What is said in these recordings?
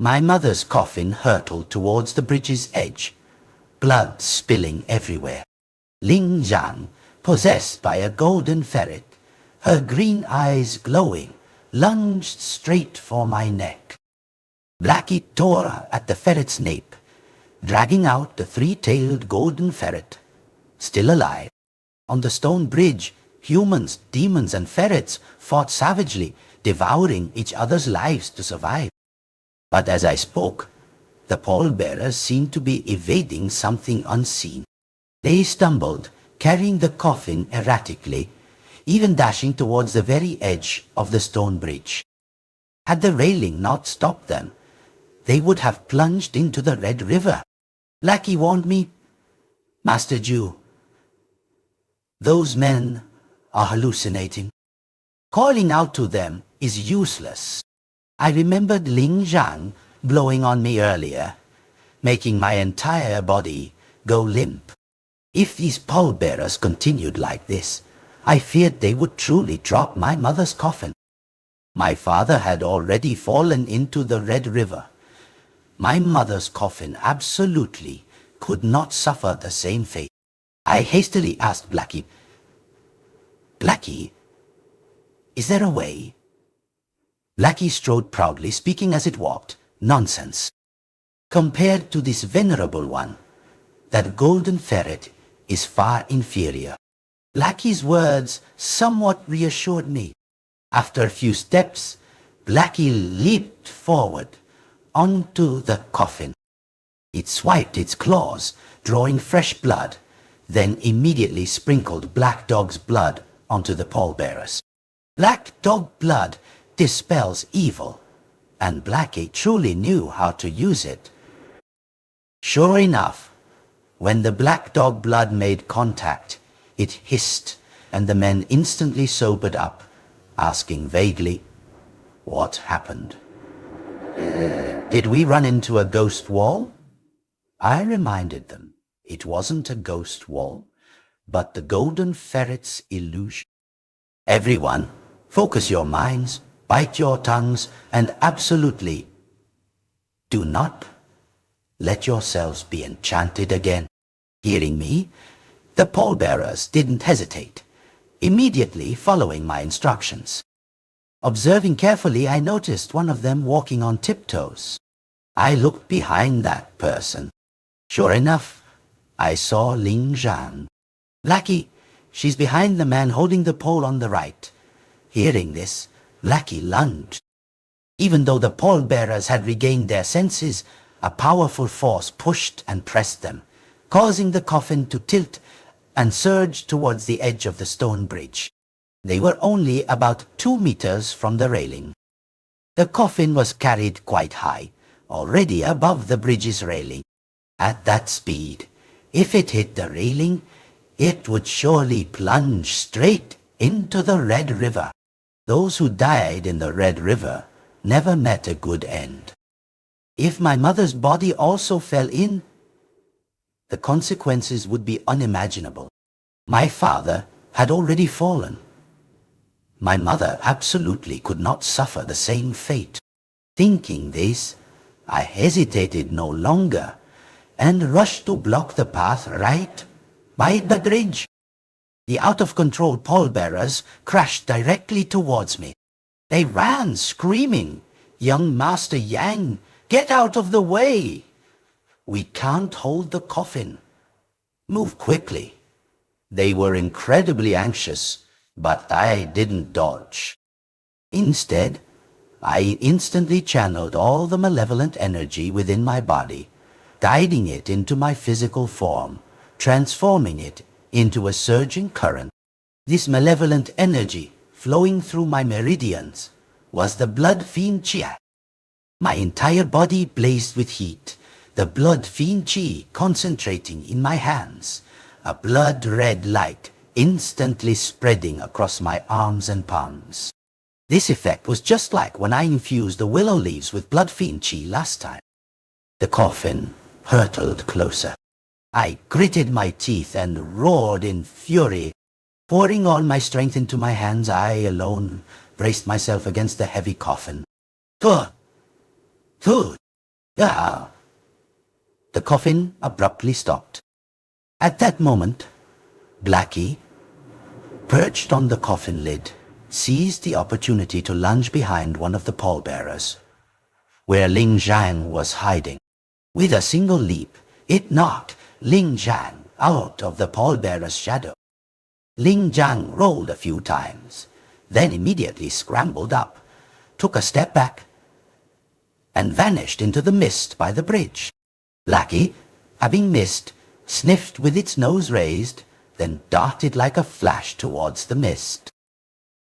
My mother's coffin hurtled towards the bridge's edge, blood spilling everywhere. Ling Zhang, possessed by a golden ferret, her green eyes glowing, lunged straight for my neck. Blackie tore at the ferret's nape, dragging out the three-tailed golden ferret, still alive. On the stone bridge, humans, demons, and ferrets fought savagely, devouring each other's lives to survive. But as I spoke, the pallbearers seemed to be evading something unseen. They stumbled, carrying the coffin erratically, even dashing towards the very edge of the stone bridge. Had the railing not stopped them, they would have plunged into the Red River. Blackie warned me, "Master Jew, those men are hallucinating. Calling out to them is useless." I remembered Ling Zhang blowing on me earlier, making my entire body go limp. If these pallbearers continued like this, I feared they would truly drop my mother's coffin. My father had already fallen into the Red River. My mother's coffin absolutely could not suffer the same fate. I hastily asked Blackie, "Blackie, is there a way?" Blackie strode proudly, speaking as it walked. "Nonsense. Compared to this venerable one, that golden ferret is far inferior." Blackie's words somewhat reassured me. After a few steps, Blackie leaped forward onto the coffin. It swiped its claws, drawing fresh blood, then immediately sprinkled Black Dog's blood onto the pallbearers. Black Dog blood dispels evil, and Blackie truly knew how to use it. Sure enough, when the Black Dog blood made contact, it hissed, and the men instantly sobered up, asking vaguely, "What happened? Did we run into a ghost wall?" I reminded them it wasn't a ghost wall, but the golden ferret's illusion. Everyone, focus your minds, bite your tongues, and absolutely do not let yourselves be enchanted again. Hearing me, the pallbearers didn't hesitate, immediately following my instructions. Observing carefully, I noticed one of them walking on tiptoes. I looked behind that person. Sure enough, I saw Ling Zhang. "Blackie, she's behind the man holding the pole on the right." Hearing this, Blackie lunged. Even though the pallbearers had regained their senses, a powerful force pushed and pressed them, causing the coffin to tilt and surge towards the edge of the stone bridge. They were only about 2 meters from the railing. The coffin was carried quite high, already above the bridge's railing. At that speed, if it hit the railing, it would surely plunge straight into the Red River. Those who died in the Red River never met a good end. If my mother's body also fell in, the consequences would be unimaginable. My father had already fallen. My mother absolutely could not suffer the same fate. Thinking this, I hesitated no longer and rushed to block the path right by the bridge. The out-of-control pallbearers crashed directly towards me. They ran, screaming, "Young Master Yang, get out of the way! We can't hold the coffin. Move quickly." They were incredibly anxious, but I didn't dodge. Instead, I instantly channeled all the malevolent energy within my body, guiding it into my physical form, transforming it into a surging current. This malevolent energy flowing through my meridians was the blood fiend chi. My entire body blazed with heat, the blood fiend chi concentrating in my hands, a blood-red light instantly spreading across my arms and palms. This effect was just like when I infused the willow leaves with blood fiend chi last time. The coffin hurtled closer. I gritted my teeth and roared in fury. Pouring all my strength into my hands, I alone braced myself against the heavy coffin. "Tuh! Tuh!" Ah! The coffin abruptly stopped. At that moment, Blackie, perched on the coffin lid, seized the opportunity to lunge behind one of the pallbearers, where Ling Zhang was hiding. With a single leap, it knocked Ling Zhang out of the pallbearer's shadow. Ling Zhang rolled a few times, then immediately scrambled up, took a step back, and vanished into the mist by the bridge. Blackie, having missed, sniffed with its nose raised, then darted like a flash towards the mist.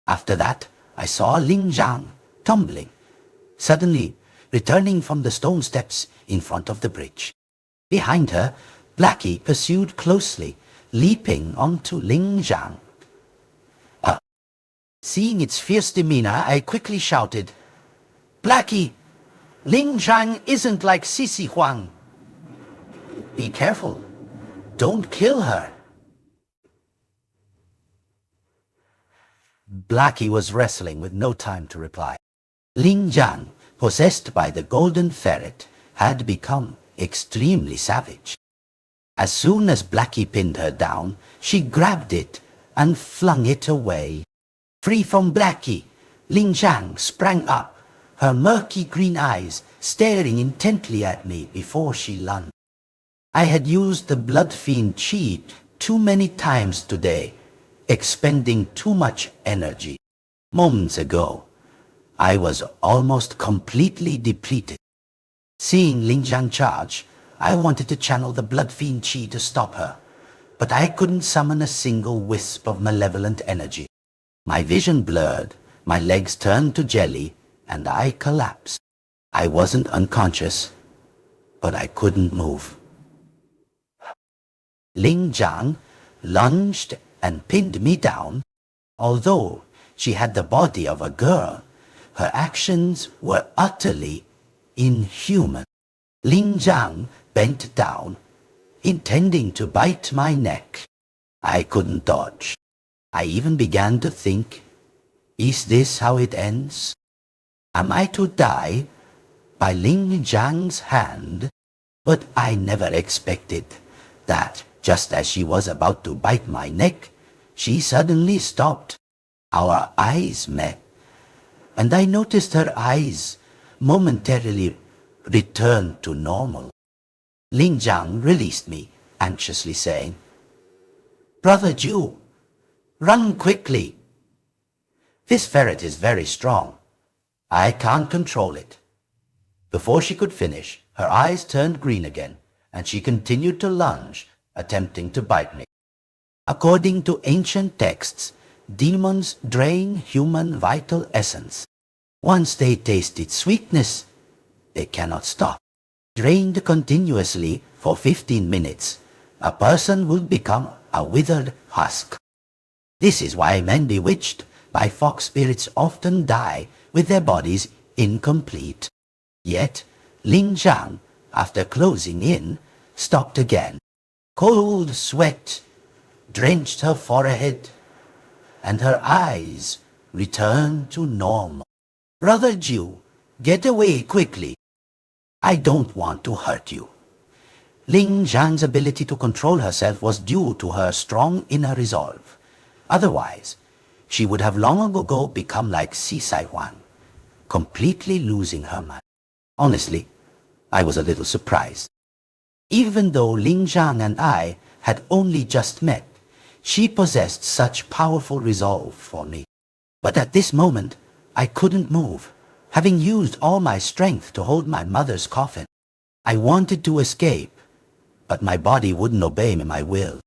After that, I saw Ling Zhang tumbling, suddenly returning from the stone steps in front of the bridge. Behind her, Blackie pursued closely, leaping onto Ling Zhang. Seeing its fierce demeanor, I quickly shouted, "Blackie, Ling Zhang isn't like Sisi Huang. Be careful. Don't kill her." Blackie was wrestling with no time to reply. Ling Zhang, possessed by the golden ferret, had become extremely savage. As soon as Blackie pinned her down, she grabbed it and flung it away. Free from Blackie, Ling Zhang sprang up, her murky green eyes staring intently at me before she lunged. I had used the blood fiend chi too many times today, expending too much energy. Moments ago, I was almost completely depleted. Seeing Ling Zhang charge, I wanted to channel the blood fiend chi to stop her, but I couldn't summon a single wisp of malevolent energy. My vision blurred, my legs turned to jelly, and I collapsed. I wasn't unconscious, but I couldn't move. Ling Zhang lunged and pinned me down. Although she had the body of a girl, her actions were utterly inhuman. Ling Zhang bent down, intending to bite my neck. I couldn't dodge. I even began to think, is this how it ends? Am I to die by Ling Zhang's hand? But I never expected that just as she was about to bite my neck, she suddenly stopped. Our eyes met, and I noticed her eyes momentarily return to normal. Ling Zhang released me, anxiously saying, "Brother Jew, run quickly. This ferret is very strong. I can't control it." Before she could finish, her eyes turned green again, and she continued to lunge, attempting to bite me. According to ancient texts, demons drain human vital essence. Once they taste its sweetness, they cannot stop. Drained continuously for 15 minutes, a person will become a withered husk. This is why men bewitched by fox spirits often die with their bodies incomplete. Yet, Ling Zhang, after closing in, stopped again. Cold sweat drenched her forehead, and her eyes returned to normal. "Brother Jew, get away quickly. I don't want to hurt you." Ling Zhang's ability to control herself was due to her strong inner resolve. Otherwise, she would have long ago become like Sisai Huang, completely losing her mind. Honestly, I was a little surprised. Even though Ling Zhang and I had only just met, she possessed such powerful resolve for me. But at this moment, I couldn't move, having used all my strength to hold my mother's coffin. I wanted to escape, but my body wouldn't obey my will.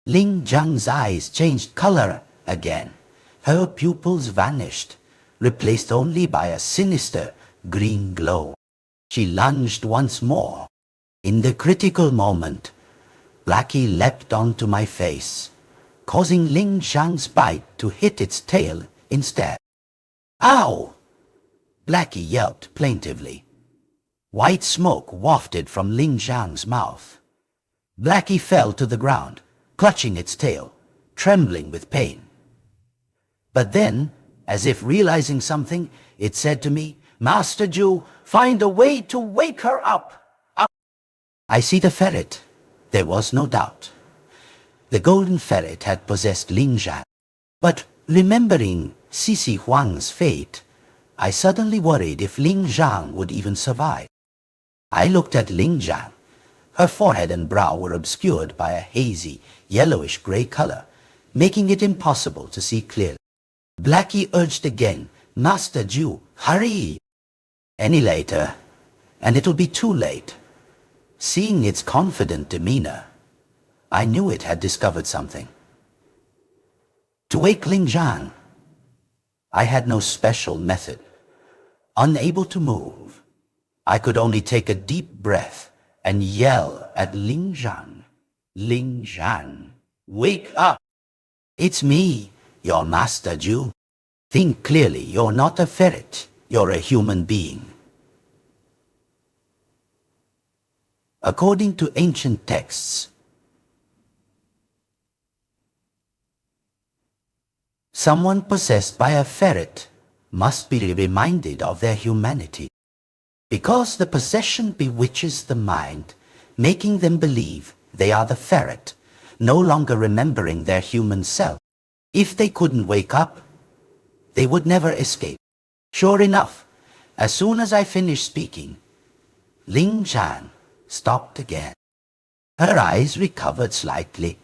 Ling Zhang's eyes changed color again. Her pupils vanished, replaced only by a sinister green glow. She lunged once more. In the critical moment, Blackie leapt onto my face, causing Ling Zhang's bite to hit its tail instead. "Ow!" Blackie yelped plaintively. White smoke wafted from Ling Zhang's mouth. Blackie fell to the ground, clutching its tail, trembling with pain. But then, as if realizing something, it said to me, Master Jew, find a way to wake her up. Up. I see the ferret. There was no doubt. The golden ferret had possessed Ling Zhan. But remembering Sisi Huang's fate, I suddenly worried if Ling Zhan would even survive. I looked at Ling Zhan. Her forehead and brow were obscured by a hazy, yellowish-gray color, making it impossible to see clearly. Blackie urged again, Master Jew, hurry! Any later, and it'll be too late. Seeing its confident demeanor, I knew it had discovered something. To wake Ling Zhan, I had no special method. Unable to move, I could only take a deep breath and yell at Ling Zhan. Ling Zhan, wake up! It's me, your Master Jew. Think clearly, you're not a ferret, you're a human being. According to ancient texts, someone possessed by a ferret must be reminded of their humanity, because the possession bewitches the mind, making them believe they are the ferret, no longer remembering their human self. If they couldn't wake up, they would never escape. Sure enough, as soon as I finished speaking, Ling Zhan stopped again. Her eyes recovered slightly,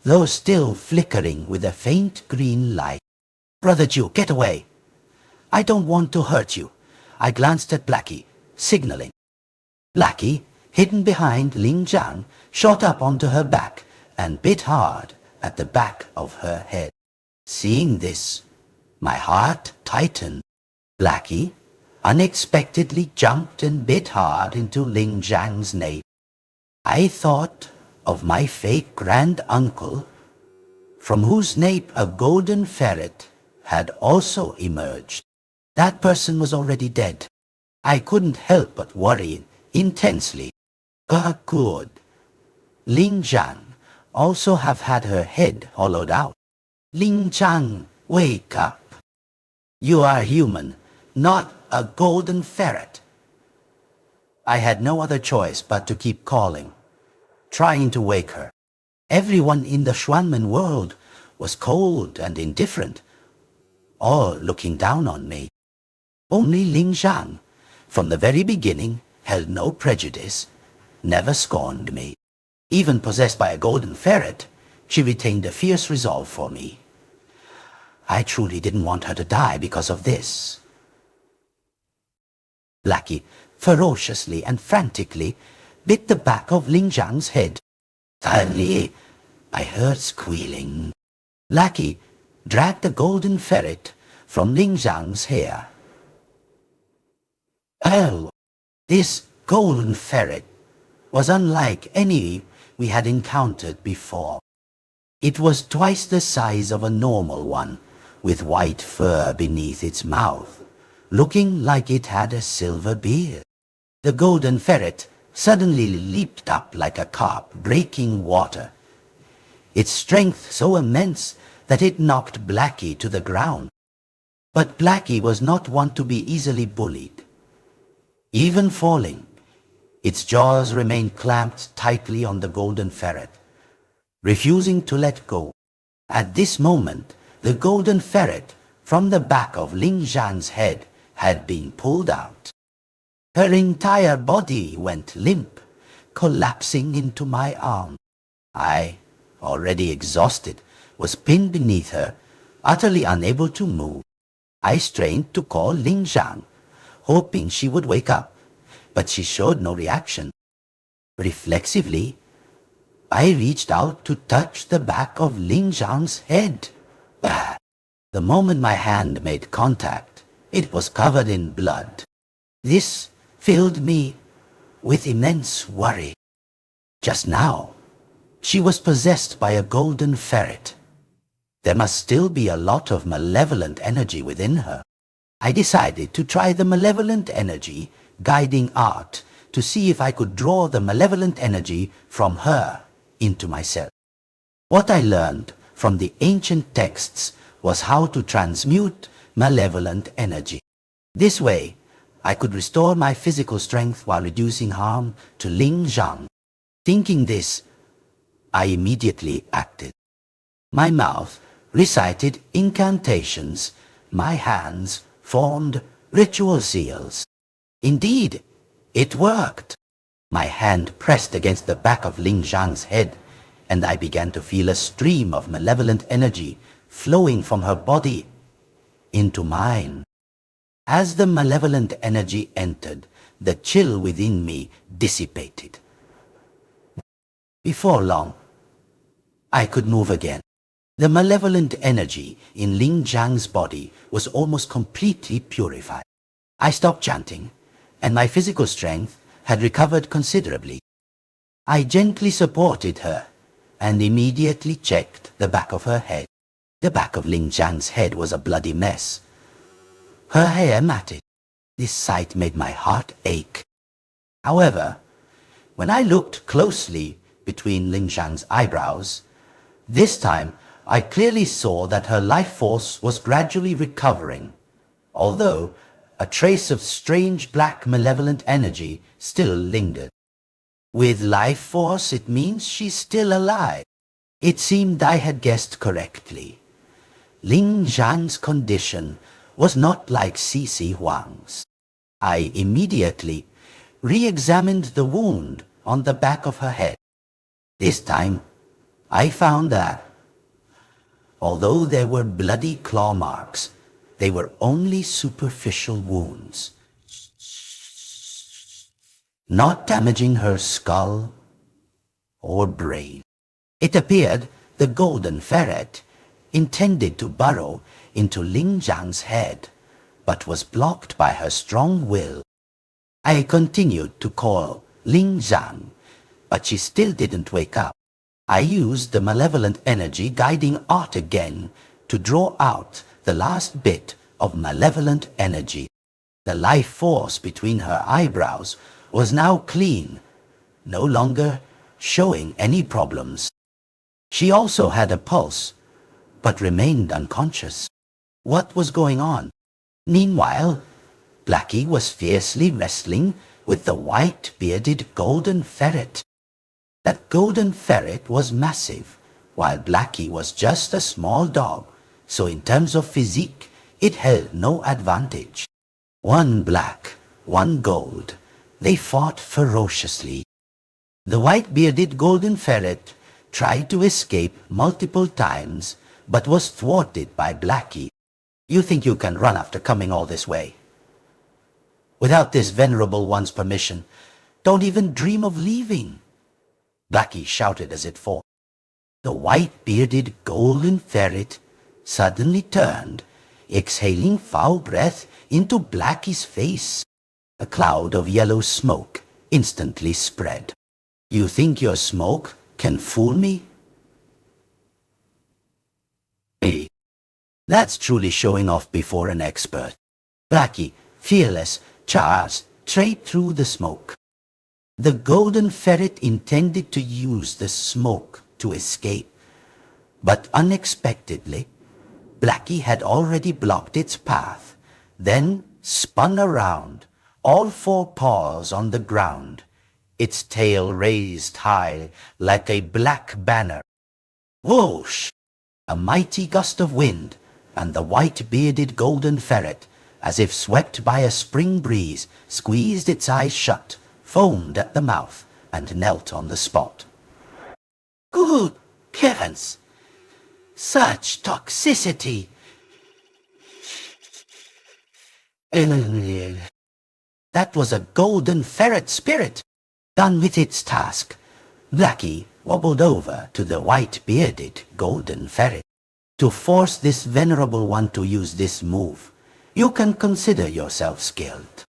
though still flickering with a faint green light. Brother Jew, get away! I don't want to hurt you. I glanced at Blackie, signaling. Blackie, hidden behind Ling Zhan, shot up onto her back and bit hard at the back of her head. Seeing this, my heart tightened. Blackie unexpectedly jumped and bit hard into Ling Zhan's nape. I thought of my fake grand-uncle, from whose nape a golden ferret had also emerged. That person was already dead. I couldn't help but worry intensely. Could Ling Zhan also have had her head hollowed out? Ling Zhan, wake up. You are human, not a golden ferret. I had no other choice but to keep calling, trying to wake her. Everyone in the Xuanmen world was cold and indifferent, all looking down on me. Only Ling Zhan, from the very beginning, held no prejudice, never scorned me. Even possessed by a golden ferret, she retained a fierce resolve for me. I truly didn't want her to die because of this. Blackie ferociously and frantically bit the back of Ling Zhan's head. Suddenly, I heard squealing. Blackie dragged the golden ferret from Ling Zhan's hair. Oh, this golden ferret was unlike any we had encountered before. It was twice the size of a normal one, with white fur beneath its mouth, looking like it had a silver beard. The golden ferret suddenly leaped up like a carp breaking water, its strength so immense that it knocked Blackie to the ground. But Blackie was not one to be easily bullied. Even falling, its jaws remained clamped tightly on the golden ferret, refusing to let go. At this moment, the golden ferret from the back of Ling Zhan's head had been pulled out. Her entire body went limp, collapsing into my arm. I, already exhausted, was pinned beneath her, utterly unable to move. I strained to call Ling Zhan, hoping she would wake up, but she showed no reaction. Reflexively, I reached out to touch the back of Ling Zhan's head. The moment my hand made contact, it was covered in blood. This filled me with immense worry. Just now, she was possessed by a golden ferret. There must still be a lot of malevolent energy within her. I decided to try the malevolent energy guiding art to see if I could draw the malevolent energy from her into myself. What I learned from the ancient texts was how to transmute malevolent energy. This way, I could restore my physical strength while reducing harm to Ling Zhang. Thinking this, I immediately acted. My mouth recited incantations, my hands formed ritual seals. Indeed, it worked. My hand pressed against the back of Ling Zhang's head, and I began to feel a stream of malevolent energy flowing from her body into mine. As the malevolent energy entered, the chill within me dissipated. Before long, I could move again. The malevolent energy in Ling Zhang's body was almost completely purified. I stopped chanting, and my physical strength had recovered considerably. I gently supported her and immediately checked the back of her head. The back of Ling Zhang's head was a bloody mess. Her hair matted. This sight made my heart ache. However, when I looked closely between Ling Zhang's eyebrows, this time I clearly saw that her life force was gradually recovering, although a trace of strange black malevolent energy still lingered. With life force, it means she's still alive. It seemed I had guessed correctly. Ling Zhang's condition was not like Cici Huang's. I immediately re-examined the wound on the back of her head. This time, I found that, although there were bloody claw marks, they were only superficial wounds, not damaging her skull or brain. It appeared the golden ferret intended to burrow into Ling Zhang's head, but was blocked by her strong will. I continued to call Ling Zhang, but she still didn't wake up. I used the malevolent energy guiding art again to draw out the last bit of malevolent energy. The life force between her eyebrows was now clean, no longer showing any problems. She also had a pulse, but remained unconscious. What was going on? Meanwhile, Blackie was fiercely wrestling with the white-bearded golden ferret. That golden ferret was massive, while Blackie was just a small dog, so in terms of physique, it held no advantage. One black, one gold, they fought ferociously. The white-bearded golden ferret tried to escape multiple times, but was thwarted by Blackie. You think you can run after coming all this way? Without this venerable one's permission, don't even dream of leaving, Blackie shouted as it fought. The white-bearded golden ferret suddenly turned, exhaling foul breath into Blackie's face. A cloud of yellow smoke instantly spread. You think your smoke can fool me? Hey, that's truly showing off before an expert. Blackie, fearless, charged straight through the smoke. The golden ferret intended to use the smoke to escape, but unexpectedly, Blackie had already blocked its path, then spun around, all four paws on the ground, its tail raised high like a black banner. Whoosh! A mighty gust of wind, and the white-bearded golden ferret, as if swept by a spring breeze, squeezed its eyes shut, foamed at the mouth, and knelt on the spot. Good heavens! Such toxicity! That was a golden ferret spirit. Done with its task, Blackie wobbled over to the white-bearded golden ferret. To force this venerable one to use this move, you can consider yourself skilled.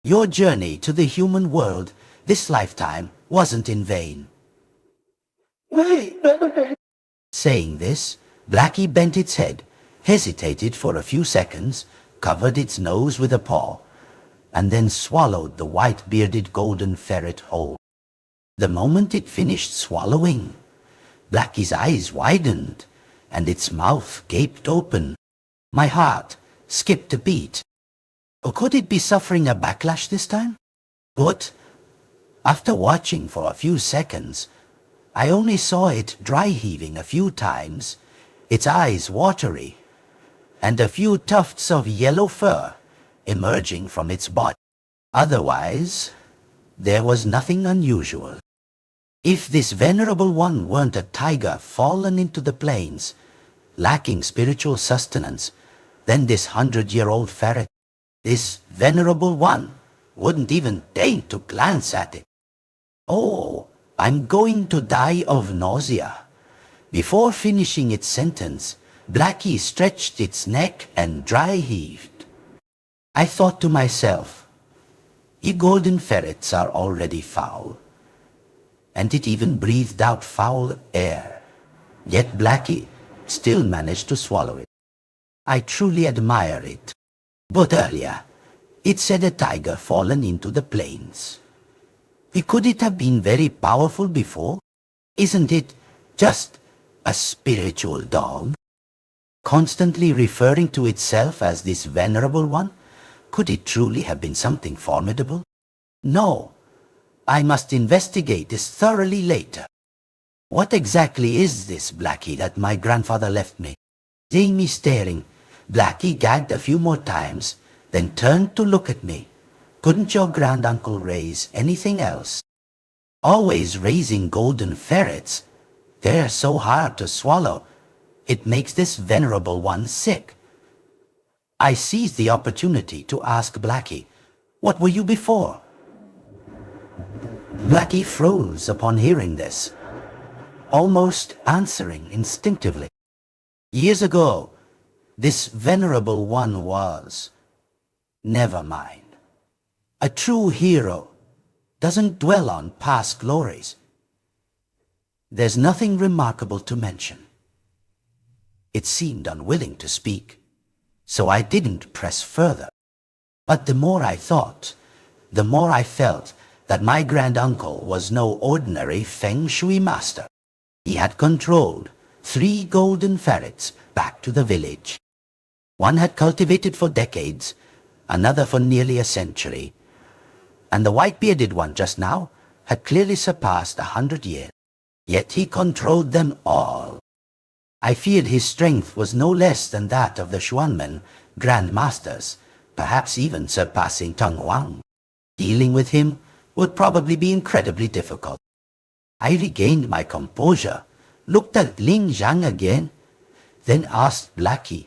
Your journey to the human world this lifetime wasn't in vain. Saying this, Blackie bent its head, hesitated for a few seconds, covered its nose with a paw, and then swallowed the white-bearded golden ferret whole. The moment it finished swallowing, Blackie's eyes widened, and its mouth gaped open. My heart skipped a beat. Or could it be suffering a backlash this time? But after watching for a few seconds, I only saw it dry heaving a few times, its eyes watery, and a few tufts of yellow fur emerging from its body. Otherwise, there was nothing unusual. If this venerable one weren't a tiger fallen into the plains, lacking spiritual sustenance, then this 100-year-old ferret, this venerable one, wouldn't even deign to glance at it. Oh, I'm going to die of nausea. Before finishing its sentence, Blackie stretched its neck and dry heaved. I thought to myself, you golden ferrets are already foul. And it even breathed out foul air. Yet Blackie still managed to swallow it. I truly admire it. But earlier, it said a tiger fallen into the plains. Could it have been very powerful before? Isn't it just a spiritual dog? Constantly referring to itself as this venerable one? Could it truly have been something formidable? No. I must investigate this thoroughly later. What exactly is this Blackie that my grandfather left me? Seeing me staring, Blackie gagged a few more times, then turned to look at me. Couldn't your granduncle raise anything else? Always raising golden ferrets. They're so hard to swallow. It makes this venerable one sick. I seized the opportunity to ask Blackie, what were you before? Blackie froze upon hearing this, almost answering instinctively. Years ago, this venerable one was. Never mind. A true hero doesn't dwell on past glories. There's nothing remarkable to mention. It seemed unwilling to speak, so I didn't press further. But the more I thought, the more I felt that my granduncle was no ordinary feng shui master. He had controlled 3 golden ferrets back to the village. One had cultivated for decades, another for nearly a century, and the white-bearded one just now had clearly surpassed 100 years. Yet he controlled them all. I feared his strength was no less than that of the Xuanmen Grand Masters, perhaps even surpassing Teng Wang. Dealing with him would probably be incredibly difficult. I regained my composure, looked at Ling Zhang again, then asked Blackie,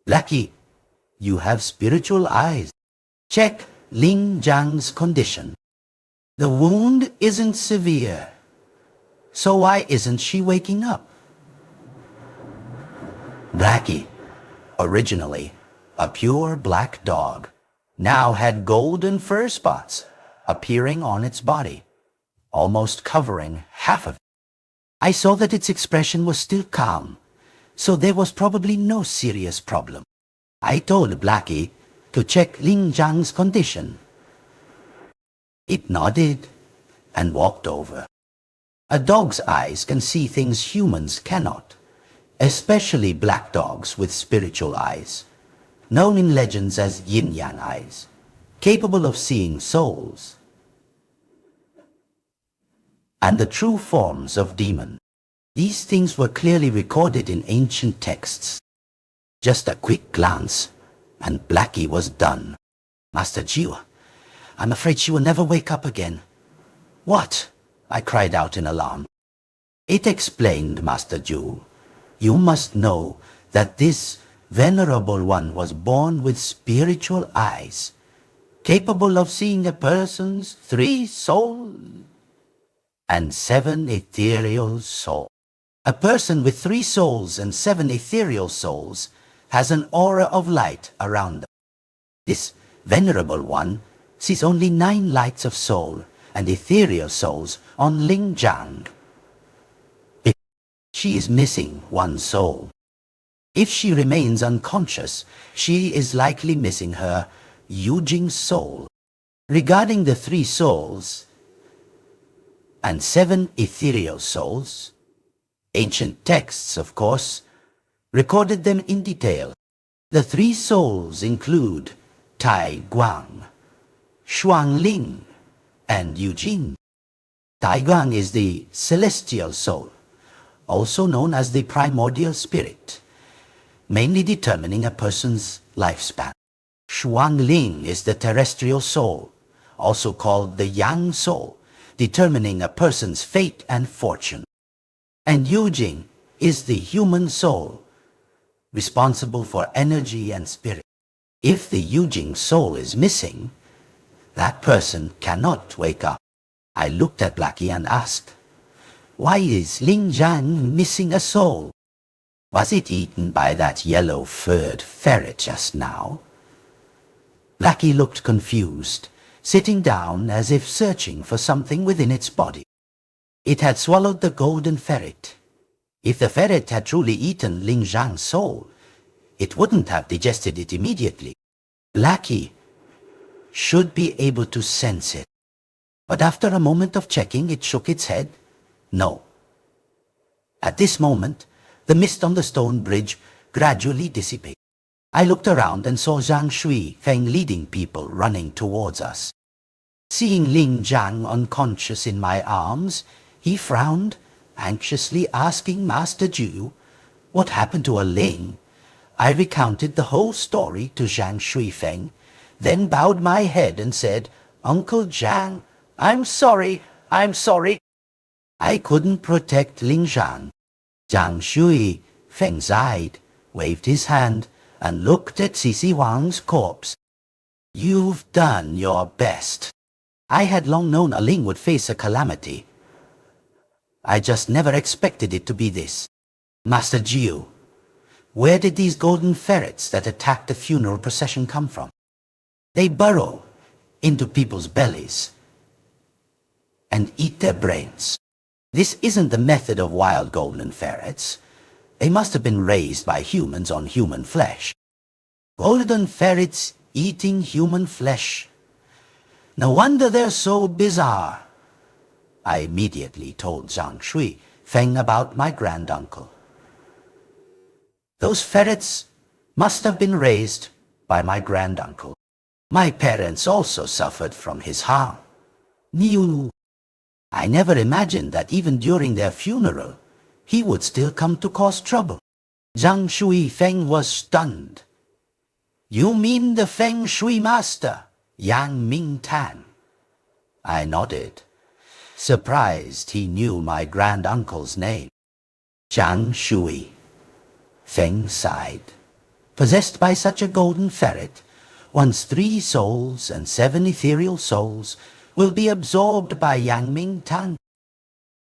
Blackie, you have spiritual eyes. Check Ling Zhang's condition. The wound isn't severe, so why isn't she waking up? Blackie, originally a pure black dog, now had golden fur spots appearing on its body, almost covering half of it. I saw that its expression was still calm, so there was probably no serious problem. I told Blackie to check Ling Zhang's condition. It nodded and walked over. A dog's eyes can see things humans cannot, especially black dogs with spiritual eyes, known in legends as yin-yang eyes, capable of seeing souls and the true forms of demons. These things were clearly recorded in ancient texts. Just a quick glance, and Blackie was done. Master Jiu, I'm afraid she will never wake up again. What? I cried out in alarm. It explained, Master Jiu. You must know that this venerable one was born with spiritual eyes, capable of seeing a person's 3 souls and 7 ethereal souls. A person with 3 souls and 7 ethereal souls has an aura of light around them. This venerable one sees only 9 lights of soul and ethereal souls on Ling Zhang. She is missing 1 soul. If she remains unconscious, she is likely missing her Yujing soul. Regarding the 3 souls and 7 ethereal souls, ancient texts, of course, recorded them in detail. The 3 souls include Tai Guang, Xuanmen, and Eugene. Tai Guang is the celestial soul, also known as the primordial spirit, mainly determining a person's lifespan. Xuanmen is the terrestrial soul, also called the yang soul, determining a person's fate and fortune. And Eugene is the human soul, responsible for energy and spirit. If the Eugene soul is missing, that person cannot wake up. I looked at Blackie and asked, "Why is Ling Zhang missing a soul? Was it eaten by that yellow-furred ferret just now?" Blackie looked confused, sitting down as if searching for something within its body. It had swallowed the golden ferret. If the ferret had truly eaten Ling Zhang's soul, it wouldn't have digested it immediately. Blackie should be able to sense it. But after a moment of checking, it shook its head. No. At this moment, the mist on the stone bridge gradually dissipated. I looked around and saw Zhang Shui Feng leading people running towards us. Seeing Ling Zhang unconscious in my arms, he frowned, anxiously asking Master Ju what happened to a Ling. I recounted the whole story to Zhang Shui Feng, then bowed my head and said, "Uncle Zhang, I'm sorry. I couldn't protect Ling Zhang." Zhang Shui Feng sighed, waved his hand, and looked at Sisi Wang's corpse. "You've done your best." I had long known a Ling would face a calamity. I just never expected it to be this. Master Jiu, where did these golden ferrets that attacked the funeral procession come from? They burrow into people's bellies and eat their brains. This isn't the method of wild golden ferrets. They must have been raised by humans on human flesh. Golden ferrets eating human flesh. No wonder they're so bizarre. I immediately told Zhang Shui Feng about my granduncle. Those ferrets must have been raised by my granduncle. My parents also suffered from his harm. Niu. I never imagined that even during their funeral, he would still come to cause trouble. Zhang Shui Feng was stunned. "You mean the Feng Shui master, Yang Ming Tan?" I nodded, surprised he knew my granduncle's name. Zhang Shui. Feng sighed. Possessed by such a golden ferret, one's 3 souls and 7 ethereal souls will be absorbed by Yang Ming Tan.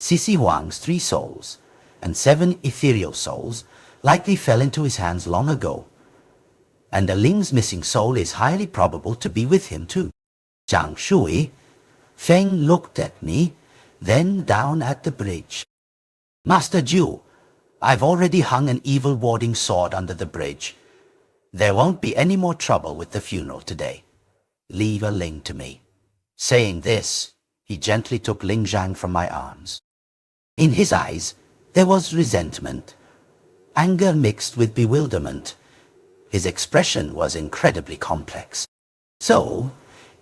Sisi Huang's 3 souls and 7 ethereal souls likely fell into his hands long ago, and the Ling's missing soul is highly probable to be with him too. Zhang Shui. Feng looked at me, then down at the bridge. "Master Ju, I've already hung an evil warding sword under the bridge. There won't be any more trouble with the funeral today. Leave a Ling to me." Saying this, he gently took Ling Zhang from my arms. In his eyes, there was resentment, anger mixed with bewilderment. His expression was incredibly complex. So,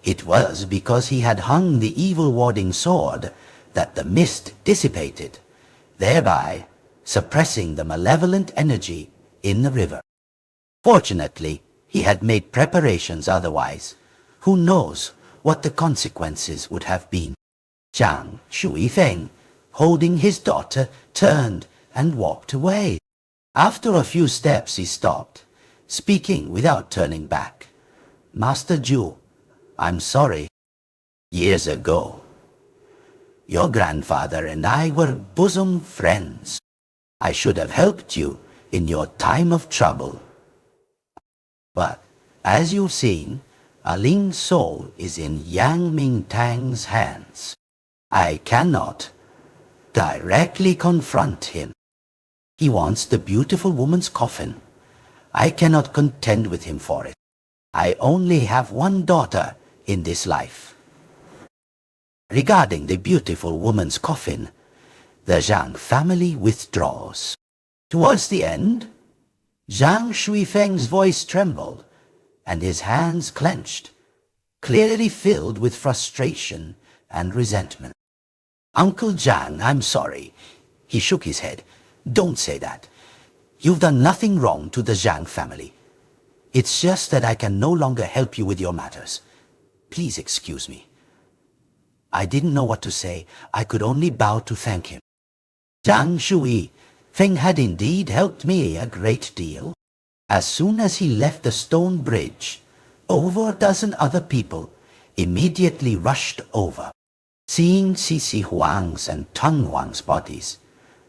it was because he had hung the evil warding sword that the mist dissipated, thereby suppressing the malevolent energy in the river. Fortunately, he had made preparations otherwise. Who knows what the consequences would have been. Zhang Shui Feng, holding his daughter, turned and walked away. After a few steps he stopped, speaking without turning back. "Master Ju, I'm sorry. Years ago, your grandfather and I were bosom friends. I should have helped you in your time of trouble. But, as you've seen, a Ling's soul is in Yang Ming Tang's hands. I cannot directly confront him. He wants the beautiful woman's coffin. I cannot contend with him for it. I only have one daughter in this life." Regarding the beautiful woman's coffin, the Zhang family withdraws. Towards the end, Zhang Shui Feng's voice trembled, and his hands clenched, clearly filled with frustration and resentment. "Uncle Zhang, I'm sorry." He shook his head. "Don't say that. You've done nothing wrong to the Zhang family. It's just that I can no longer help you with your matters. Please excuse me." I didn't know what to say. I could only bow to thank him. Zhang Shui, Feng had indeed helped me a great deal. As soon as he left the stone bridge, over a dozen other people immediately rushed over. Seeing Sisi Huang's and Tang Huang's bodies,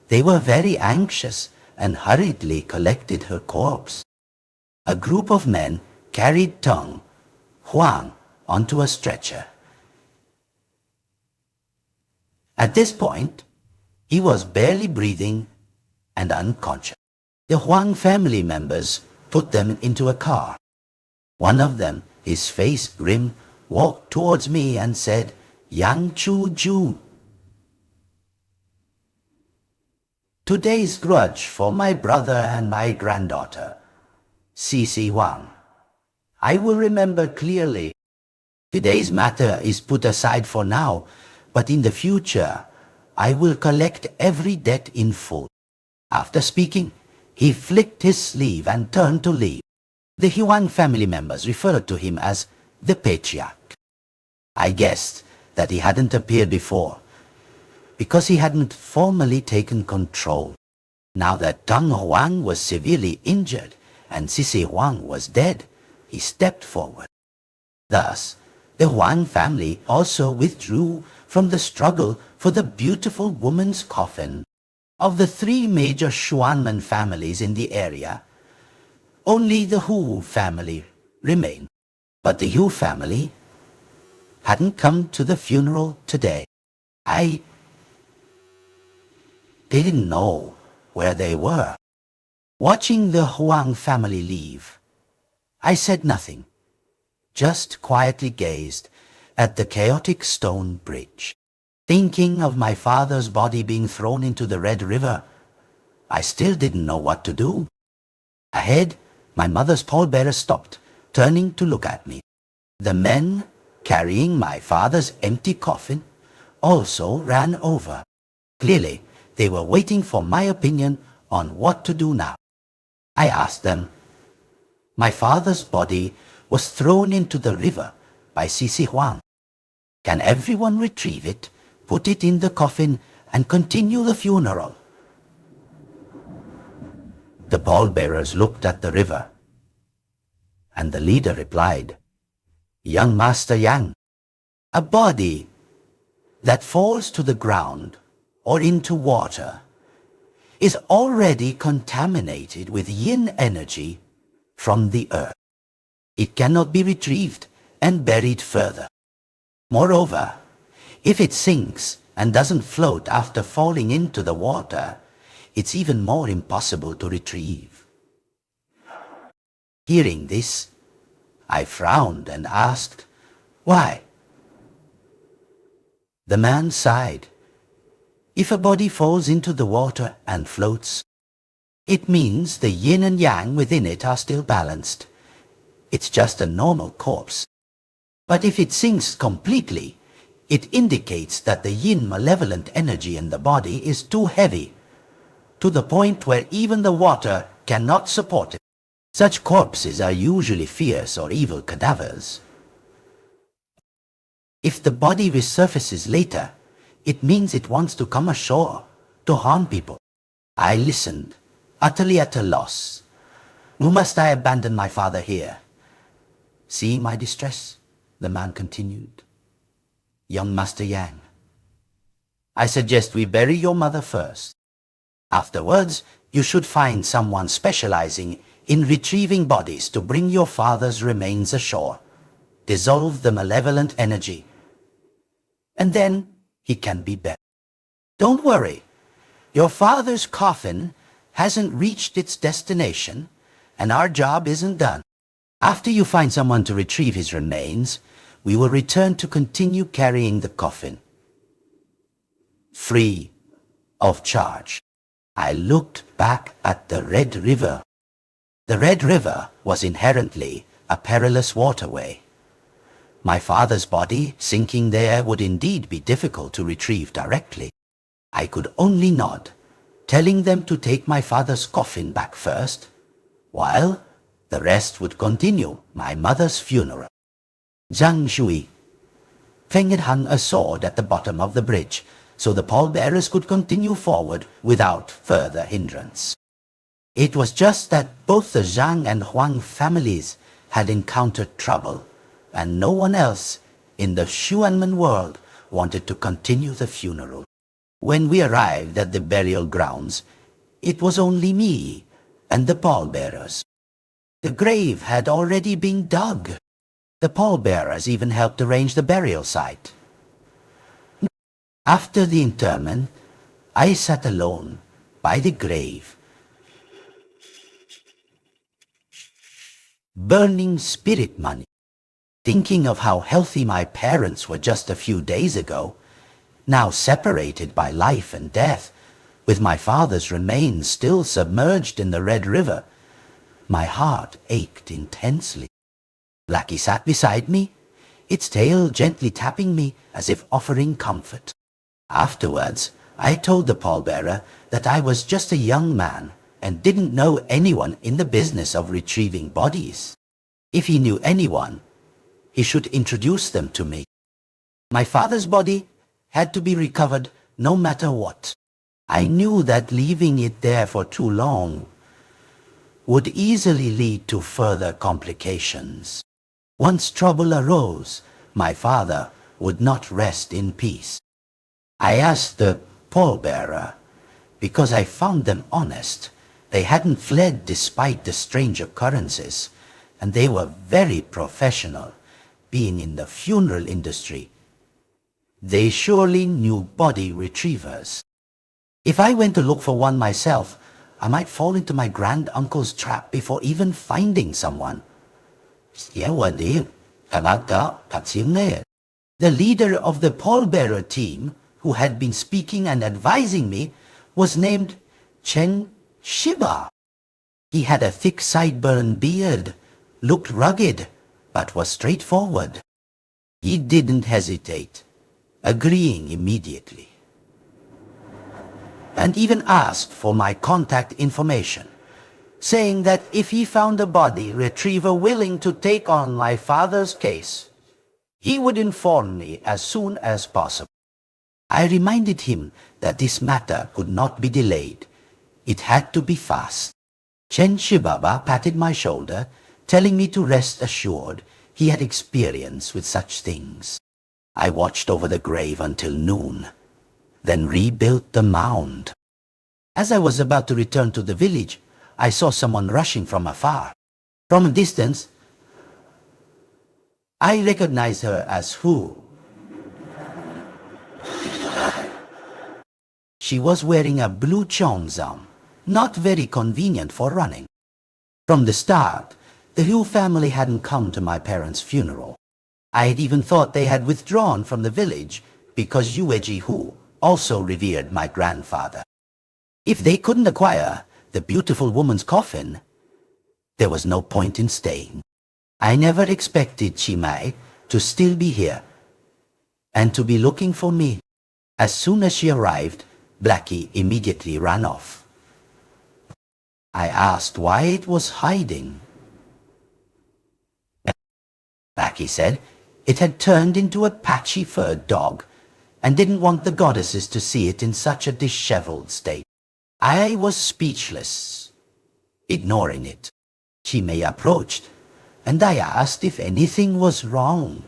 they were very anxious and hurriedly collected her corpse. A group of men carried Tang Huang onto a stretcher. At this point, he was barely breathing and unconscious. The Huang family members put them into a car. One of them, his face grim, walked towards me and said, "Yang Chu Ju. Today's grudge for my brother and my granddaughter, Sisi Huang. I will remember clearly. Today's matter is put aside for now, but in the future, I will collect every debt in full." After speaking, he flicked his sleeve and turned to leave. The Huang family members referred to him as the patriarch. I guessed that he hadn't appeared before, because he hadn't formally taken control. Now that Tang Huang was severely injured and Sisi Huang was dead, he stepped forward. Thus, the Huang family also withdrew from the struggle for the beautiful woman's coffin. Of the three major Xuanmen families in the area, only the Hu family remained. But the Hu family hadn't come to the funeral today. I didn't know where they were. Watching the Huang family leave, I said nothing, just quietly gazed at the chaotic stone bridge. Thinking of my father's body being thrown into the Red River, I still didn't know what to do. Ahead, my mother's pallbearer stopped, turning to look at me. The men carrying my father's empty coffin also ran over. Clearly, they were waiting for my opinion on what to do now. I asked them. My father's body was thrown into the river by Sisi Huang. Can everyone retrieve it, put it in the coffin, and continue the funeral? The pallbearers looked at the river, and the leader replied, "Young Master Yang, a body that falls to the ground or into water is already contaminated with yin energy from the earth. It cannot be retrieved and buried further. Moreover, if it sinks and doesn't float after falling into the water, it's even more impossible to retrieve." Hearing this, I frowned and asked, "Why?" The man sighed. "If a body falls into the water and floats, it means the yin and yang within it are still balanced. It's just a normal corpse. But if it sinks completely, it indicates that the yin malevolent energy in the body is too heavy, to the point where even the water cannot support it. Such corpses are usually fierce or evil cadavers. If the body resurfaces later, it means it wants to come ashore to harm people." I listened, utterly at a loss. Must I abandon my father here? Seeing my distress, the man continued, "Young Master Yang, I suggest we bury your mother first. Afterwards, you should find someone specializing in retrieving bodies to bring your father's remains ashore, dissolve the malevolent energy, and then he can be buried. Don't worry, your father's coffin hasn't reached its destination, and our job isn't done. After you find someone to retrieve his remains, we will return to continue carrying the coffin, free of charge." I looked back at the Red River. The Red River was inherently a perilous waterway. My father's body sinking there would indeed be difficult to retrieve directly. I could only nod, telling them to take my father's coffin back first, while the rest would continue my mother's funeral. Zhang Shui. Feng had hung a sword at the bottom of the bridge, so the pallbearers could continue forward without further hindrance. It was just that both the Zhang and Huang families had encountered trouble, and no one else in the Xuanmen world wanted to continue the funeral. When we arrived at the burial grounds, it was only me and the pallbearers. The grave had already been dug. The pallbearers even helped arrange the burial site. After the interment, I sat alone by the grave, burning spirit money, thinking of how healthy my parents were just a few days ago, now separated by life and death, with my father's remains still submerged in the Red River. My heart ached intensely. Blackie sat beside me, its tail gently tapping me as if offering comfort. Afterwards, I told the pallbearer that I was just a young man and didn't know anyone in the business of retrieving bodies. If he knew anyone, he should introduce them to me. My father's body had to be recovered no matter what. I knew that leaving it there for too long would easily lead to further complications. Once trouble arose, my father would not rest in peace. I asked the pallbearer, because I found them honest. They hadn't fled despite the strange occurrences, and they were very professional, being in the funeral industry. They surely knew body retrievers. If I went to look for one myself, I might fall into my grand-uncle's trap before even finding someone. The leader of the pallbearer team, who had been speaking and advising me, was named Chen Shiba. He had a thick sideburn beard, looked rugged, but was straightforward. He didn't hesitate, agreeing immediately, and even asked for my contact information, saying that if he found a body retriever willing to take on my father's case, he would inform me as soon as possible. I reminded him that this matter could not be delayed. It had to be fast. Chen Shibaba patted my shoulder, telling me to rest assured he had experience with such things. I watched over the grave until noon, then rebuilt the mound. As I was about to return to the village, I saw someone rushing from afar. From a distance, I recognized her as Hu. She was wearing a blue cheongsam, not very convenient for running. From the start, the Hu family hadn't come to my parents' funeral. I had even thought they had withdrawn from the village because Yueji Hu also revered my grandfather. If they couldn't acquire the beautiful woman's coffin, there was no point in staying. I never expected Chimai to still be here and to be looking for me. As soon as she arrived, Blackie immediately ran off. I asked why it was hiding. Blackie said it had turned into a patchy-furred dog and didn't want the goddesses to see it in such a disheveled state. I was speechless, ignoring it. Chimei approached, and I asked if anything was wrong.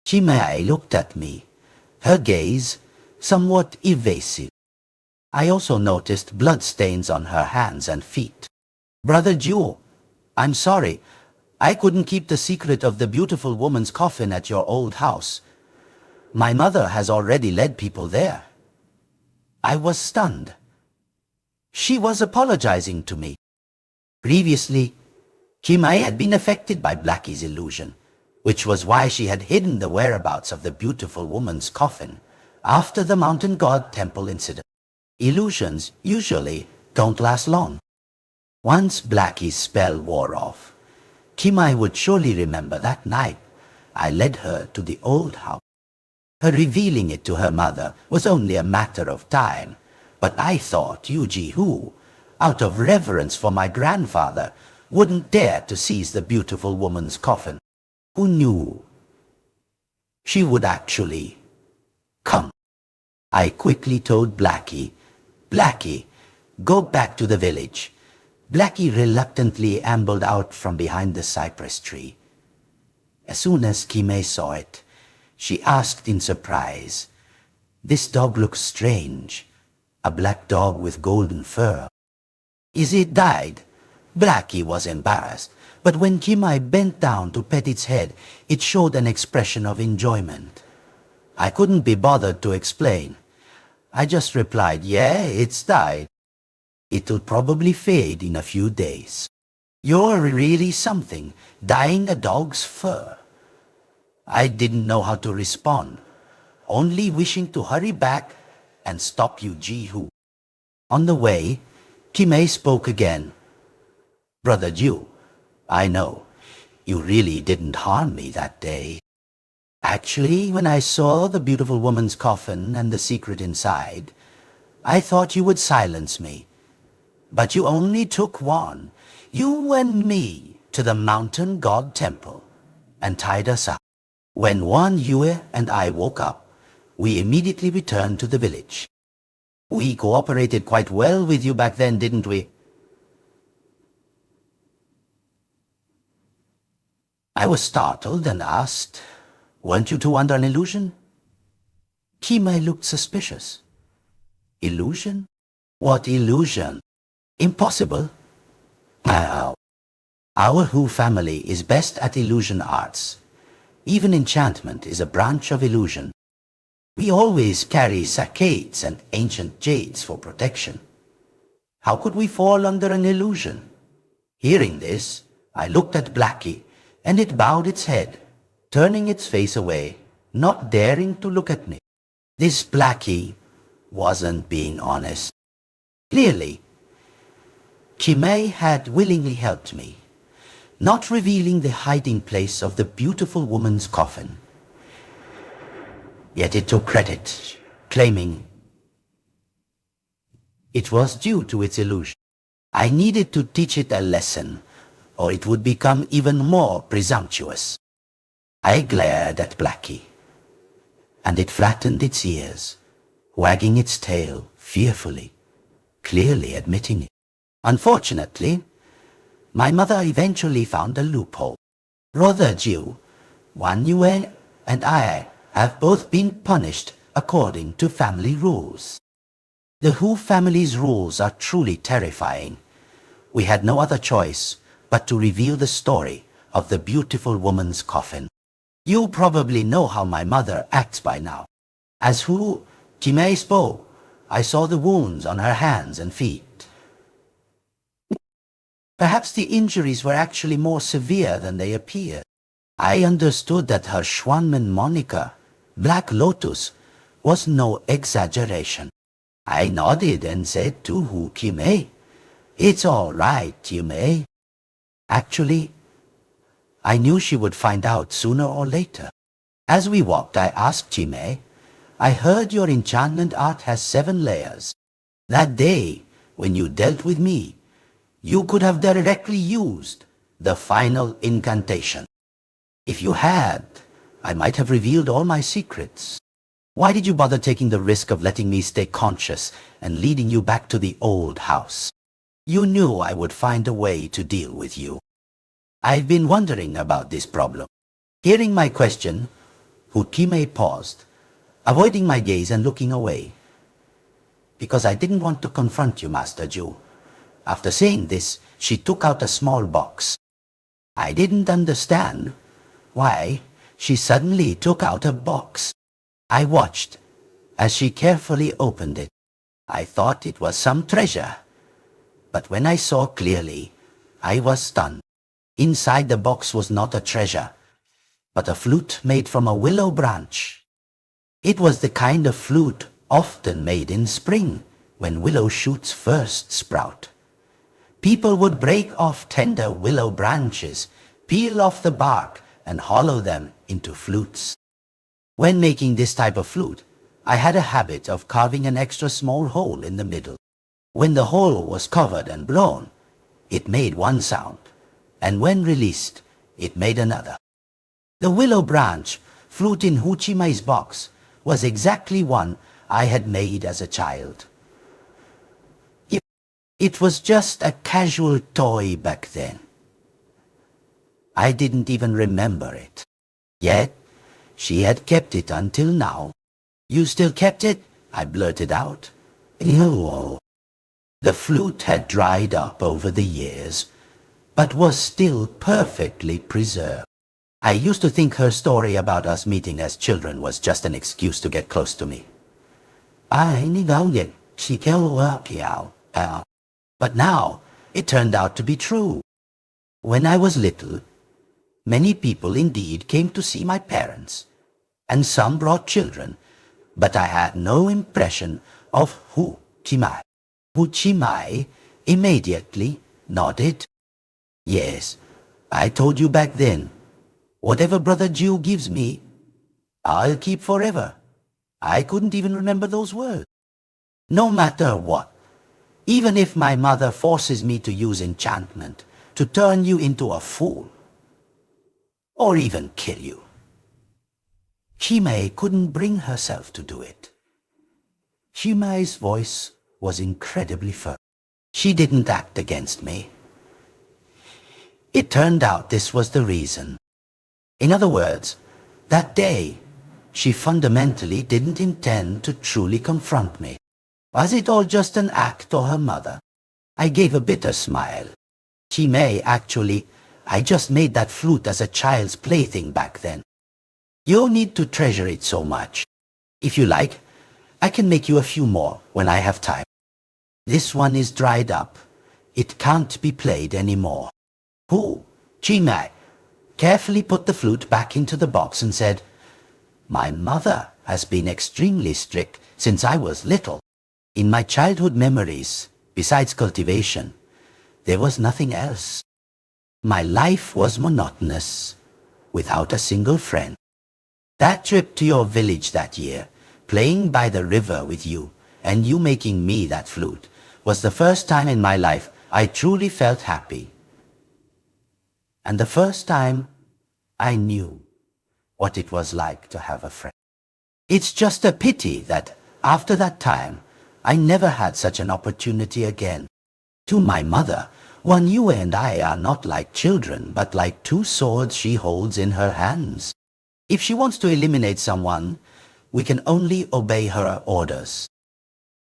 Chimei looked at me, her gaze somewhat evasive. I also noticed bloodstains on her hands and feet. Brother Jewel, I'm sorry. I couldn't keep the secret of the beautiful woman's coffin at your old house. My mother has already led people there. I was stunned. She was apologizing to me. Previously, Chimai had been affected by Blackie's illusion, which was why she had hidden the whereabouts of the beautiful woman's coffin after the mountain god temple incident. Illusions usually don't last long. Once Blackie's spell wore off, Kimai would surely remember that night I led her to the old house. Her revealing it to her mother was only a matter of time, but I thought Yu-Ji-Hu, out of reverence for my grandfather, wouldn't dare to seize the beautiful woman's coffin. Who knew she would actually come? I quickly told Blackie, "Blackie, go back to the village." Blackie reluctantly ambled out from behind the cypress tree. As soon as Kimei saw it, she asked in surprise, "This dog looks strange, a black dog with golden fur. Is it dyed?" Blackie was embarrassed, but when Kimei bent down to pet its head, it showed an expression of enjoyment. I couldn't be bothered to explain. I just replied, "Yeah, it's dyed. It'll probably fade in a few days." "You're really something, dyeing a dog's fur." I didn't know how to respond, only wishing to hurry back and stop Yu-Ji-Hu. On the way, Kimei spoke again. "Brother Ju, I know, you really didn't harm me that day. Actually, when I saw the beautiful woman's coffin and the secret inside, I thought you would silence me. But you only took one, you and me, to the mountain god temple and tied us up. When Wan Yue and I woke up, we immediately returned to the village. We cooperated quite well with you back then, didn't we?" I was startled and asked, "Weren't you two under an illusion?" Kimei looked suspicious. "Illusion? What illusion? Impossible." Our Hu family is best at illusion arts. Even enchantment is a branch of illusion. We always carry saccades and ancient jades for protection. How could we fall under an illusion? Hearing this, I looked at Blackie, and it bowed its head, turning its face away, not daring to look at me. This Blackie wasn't being honest. Clearly, Kimei had willingly helped me, not revealing the hiding place of the beautiful woman's coffin. Yet it took credit, claiming it was due to its illusion. I needed to teach it a lesson, or it would become even more presumptuous. I glared at Blackie, and it flattened its ears, wagging its tail fearfully, clearly admitting it. Unfortunately, my mother eventually found a loophole. Brother Jiu, Wan Yue, and I have both been punished according to family rules. The Hu family's rules are truly terrifying. We had no other choice but to reveal the story of the beautiful woman's coffin. You probably know how my mother acts by now. As Hu Kimei spoke, I saw the wounds on her hands and feet. Perhaps the injuries were actually more severe than they appeared. I understood that her Xuanmen moniker, Black Lotus, was no exaggeration. I nodded and said to Hu Kimei, "It's all right, Kimei." Actually, I knew she would find out sooner or later. As we walked, I asked Kimei, "I heard your enchantment art has 7 layers. That day, when you dealt with me, you could have directly used the final incantation. If you had, I might have revealed all my secrets. Why did you bother taking the risk of letting me stay conscious and leading you back to the old house? You knew I would find a way to deal with you." I've been wondering about this problem. Hearing my question, Hukime paused, avoiding my gaze and looking away. "Because I didn't want to confront you, Master Ju." After saying this, she took out a small box. I didn't understand why she suddenly took out a box. I watched as she carefully opened it. I thought it was some treasure, but when I saw clearly, I was stunned. Inside the box was not a treasure, but a flute made from a willow branch. It was the kind of flute often made in spring, when willow shoots first sprout. People would break off tender willow branches peel off the bark, and hollow them into flutes. When making this type of flute, I had a habit of carving an extra small hole in the middle. When the hole was covered and blown, it made one sound, and when released, it made another. The willow branch flute in Xuanmen's box was exactly one I had made as a child. It was just a casual toy back then. I didn't even remember it. Yet, she had kept it until now. "You still kept it?" I blurted out. "Ew." The flute had dried up over the years, but was still perfectly preserved. I used to think her story about us meeting as children was just an excuse to get close to me. But now, it turned out to be true. When I was little, many people indeed came to see my parents, and some brought children, but I had no impression of Xuanmen. Xuanmen immediately nodded. "Yes, I told you back then. Whatever Brother Jew gives me, I'll keep forever." I couldn't even remember those words. No matter what, even if my mother forces me to use enchantment to turn you into a fool, or even kill you, Xuanmen couldn't bring herself to do it. Xuanmen's voice was incredibly firm. She didn't act against me. It turned out this was the reason. In other words, that day, she fundamentally didn't intend to truly confront me. Was it all just an act or her mother? I gave a bitter smile. Actually, I just made that flute as a child's plaything back then. You'll need to treasure it so much. If you like, I can make you a few more when I have time. This one is dried up. It can't be played anymore. Xuanmen carefully put the flute back into the box and said, "My mother has been extremely strict since I was little. In my childhood memories, besides cultivation, there was nothing else. My life was monotonous, without a single friend. That trip to your village that year, playing by the river with you, and you making me that flute, was the first time in my life I truly felt happy. And the first time I knew what it was like to have a friend. It's just a pity that after that time, I never had such an opportunity again. To my mother, you and I are not like children, but like two swords she holds in her hands. If she wants to eliminate someone, we can only obey her orders.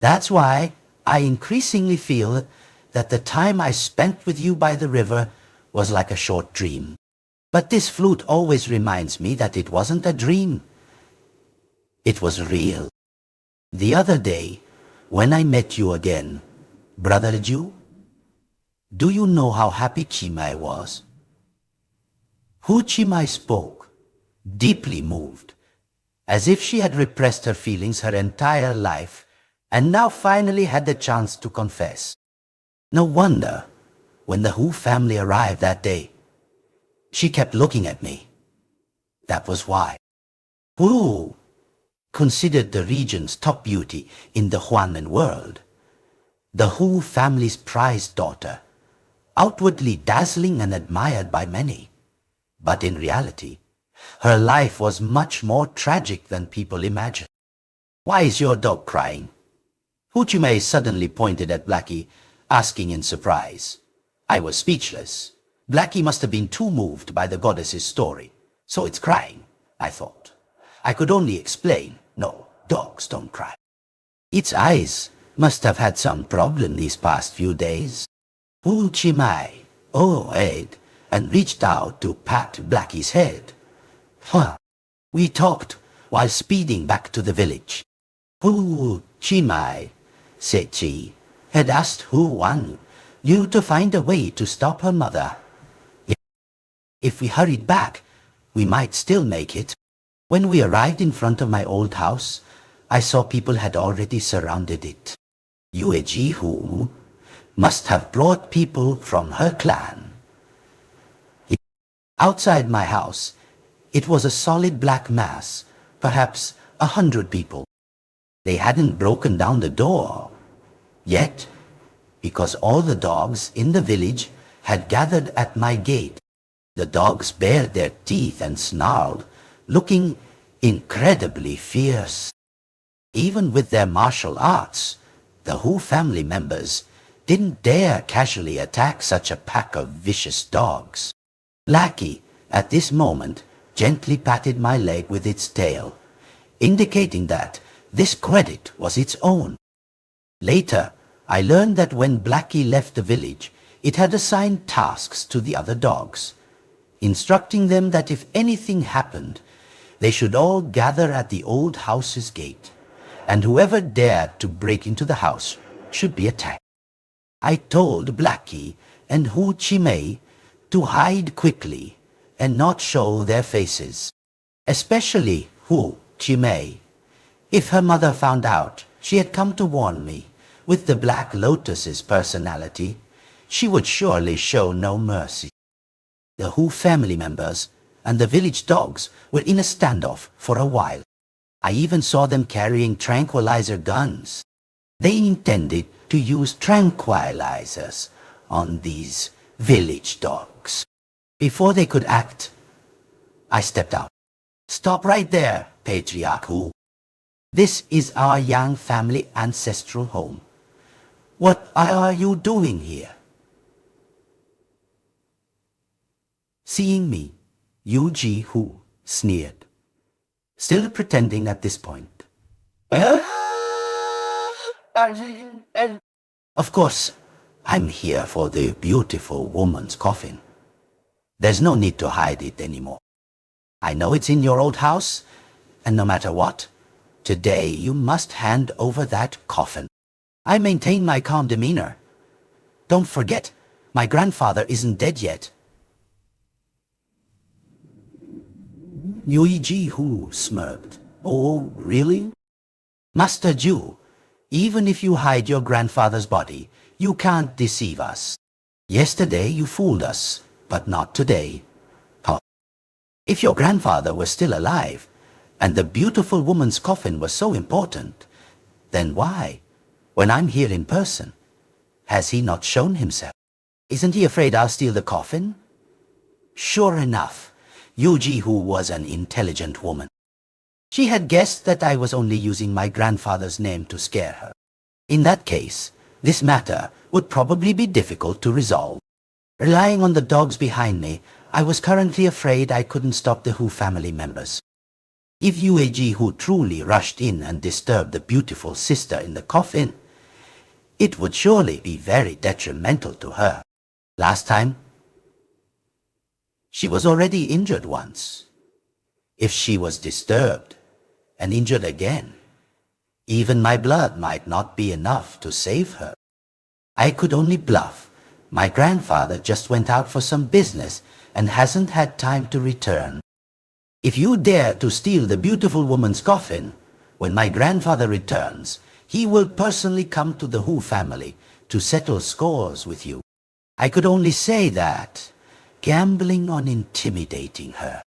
That's why I increasingly feel that the time I spent with you by the river was like a short dream. But this flute always reminds me that it wasn't a dream. It was real. The other day, when I met you again, Brother Jew, do you know how happy Xuanmen was? Xuanmen spoke, deeply moved, as if she had repressed her feelings her entire life and now finally had the chance to confess. No wonder, when the Hu family arrived that day, she kept looking at me. That was why. Hu, considered the region's top beauty in the Xuanmen world, the Hu family's prized daughter, outwardly dazzling and admired by many. But in reality, her life was much more tragic than people imagine. "Why is your dog crying?" Xuanmen suddenly pointed at Blackie, asking in surprise. I was speechless. Blackie must have been too moved by the goddess's story. So it's crying, I thought. I could only explain, no, dogs don't cry. Its eyes must have had some problem these past few days. Xuanmen eyed and reached out to pat Blackie's head. We talked while speeding back to the village. Xuanmen, said she, had asked you to find a way to stop her mother. If we hurried back, we might still make it. When we arrived in front of my old house, I saw people had already surrounded it. Hu must have brought people from her clan. Outside my house, it was a solid black mass, perhaps 100 people. They hadn't broken down the door yet, because all the dogs in the village had gathered at my gate. The dogs bared their teeth and snarled, looking incredibly fierce. Even with their martial arts, the Hu family members didn't dare casually attack such a pack of vicious dogs. Blackie, at this moment, gently patted my leg with its tail, indicating that this credit was its own. Later, I learned that when Blackie left the village, it had assigned tasks to the other dogs, instructing them that if anything happened, they should all gather at the old house's gate, and whoever dared to break into the house should be attacked. I told Blackie and Hu Chimei to hide quickly and not show their faces, especially Hu Chimei. If her mother found out she had come to warn me with the Black Lotus's personality, she would surely show no mercy. The Hu family members and the village dogs were in a standoff for a while. I even saw them carrying tranquilizer guns. They intended to use tranquilizers on these village dogs. Before they could act, I stepped out. "Stop right there, Patriarch Hu. This is our Yang family ancestral home. What are you doing here?" Seeing me, Yu-Ji Hu sneered, still pretending at this point. "Of course, I'm here for the beautiful woman's coffin. There's no need to hide it anymore. I know it's in your old house, and no matter what, today you must hand over that coffin." I maintain my calm demeanor. "Don't forget, my grandfather isn't dead yet." Yuiji Hu smirked. "Oh, really? Master Ju, even if you hide your grandfather's body, you can't deceive us. Yesterday you fooled us, but not today. Huh. If your grandfather was still alive, and the beautiful woman's coffin was so important, then why, when I'm here in person, has he not shown himself? Isn't he afraid I'll steal the coffin?" Sure enough, Yuji Hu was an intelligent woman. She had guessed that I was only using my grandfather's name to scare her. In that case, this matter would probably be difficult to resolve. Relying on the dogs behind me, I was currently afraid I couldn't stop the Hu family members. If Yueji Hu truly rushed in and disturbed the beautiful sister in the coffin, it would surely be very detrimental to her. Last time, she was already injured once. If she was disturbed and injured again, even my blood might not be enough to save her. I could only bluff. My grandfather just went out for some business and hasn't had time to return. If you dare to steal the beautiful woman's coffin, when my grandfather returns, he will personally come to the Hu family to settle scores with you. I could only say that, gambling on intimidating her.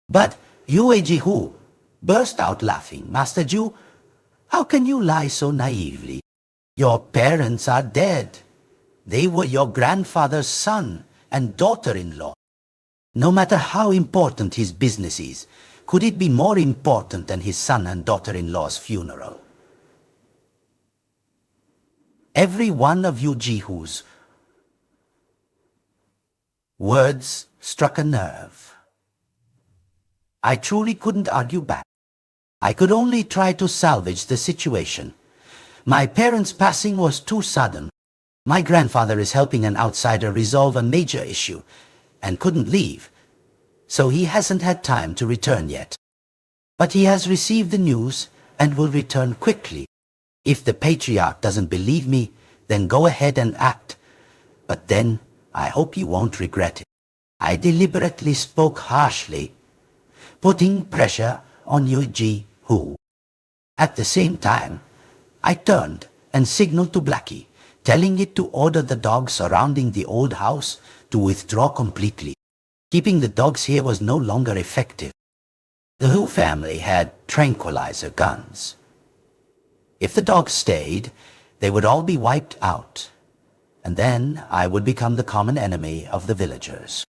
But Yueji Hu burst out laughing. "Master Ju, how can you lie so naively? Your parents are dead. They were your grandfather's son and daughter-in-law. No matter how important his business is, could it be more important than his son and daughter-in-law's funeral?" Every one of Yuji Hu's words struck a nerve. I truly couldn't argue back. I could only try to salvage the situation. My parents' passing was too sudden. My grandfather is helping an outsider resolve a major issue and couldn't leave, so he hasn't had time to return yet. But he has received the news and will return quickly. If the patriarch doesn't believe me, then go ahead and act. But then I hope you won't regret it. I deliberately spoke harshly, putting pressure on Yuji Hu. At the same time, I turned and signaled to Blackie, telling it to order the dogs surrounding the old house to withdraw completely. Keeping the dogs here was no longer effective. The Hu family had tranquilizer guns. If the dogs stayed, they would all be wiped out, and then I would become the common enemy of the villagers.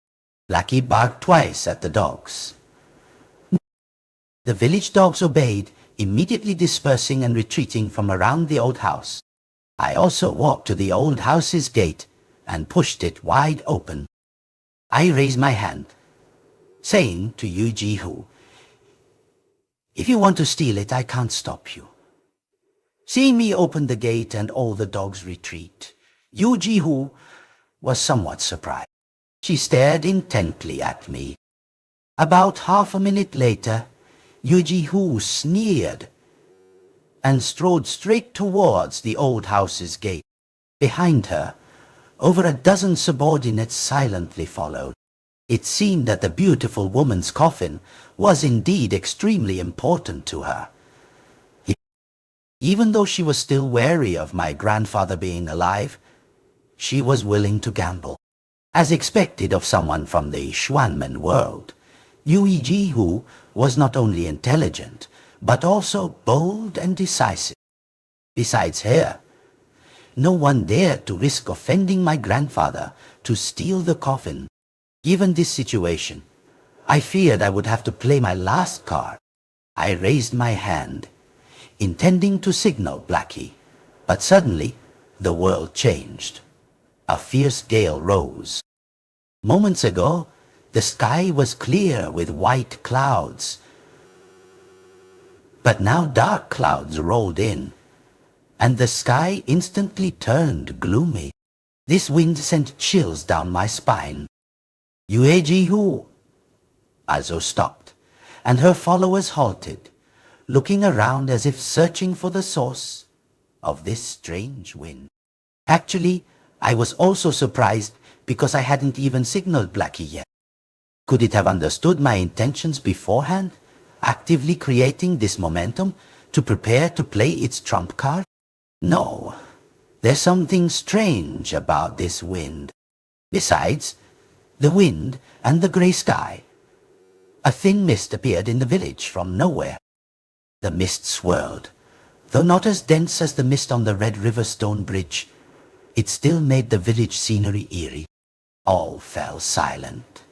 Blackie barked twice at the dogs. The village dogs obeyed, immediately dispersing and retreating from around the old house. I also walked to the old house's gate and pushed it wide open. I raised my hand, saying to Yu Ji-hu, "If you want to steal it, I can't stop you." Seeing me open the gate and all the dogs retreat, Yu Ji-hu was somewhat surprised. She stared intently at me. About half a minute later, Yu Ji-hu sneered and strode straight towards the old house's gate. Behind her, over a dozen subordinates silently followed. It seemed that the beautiful woman's coffin was indeed extremely important to her. Even though she was still wary of my grandfather being alive, she was willing to gamble. As expected of someone from the Xuanmen world, Yu Ji-hu was not only intelligent, but also bold and decisive. Besides her, no one dared to risk offending my grandfather to steal the coffin. Given this situation, I feared I would have to play my last card. I raised my hand, intending to signal Blackie, but suddenly the world changed. A fierce gale rose. Moments ago, the sky was clear with white clouds, but now dark clouds rolled in, and the sky instantly turned gloomy. This wind sent chills down my spine. Yue Ji-hu also stopped, and her followers halted, looking around as if searching for the source of this strange wind. Actually, I was also surprised because I hadn't even signaled Blackie yet. Could it have understood my intentions beforehand, actively creating this momentum to prepare to play its trump card? No, there's something strange about this wind. Besides the wind and the grey sky, a thin mist appeared in the village from nowhere. The mist swirled. Though not as dense as the mist on the Red River Stone Bridge, it still made the village scenery eerie. All fell silent.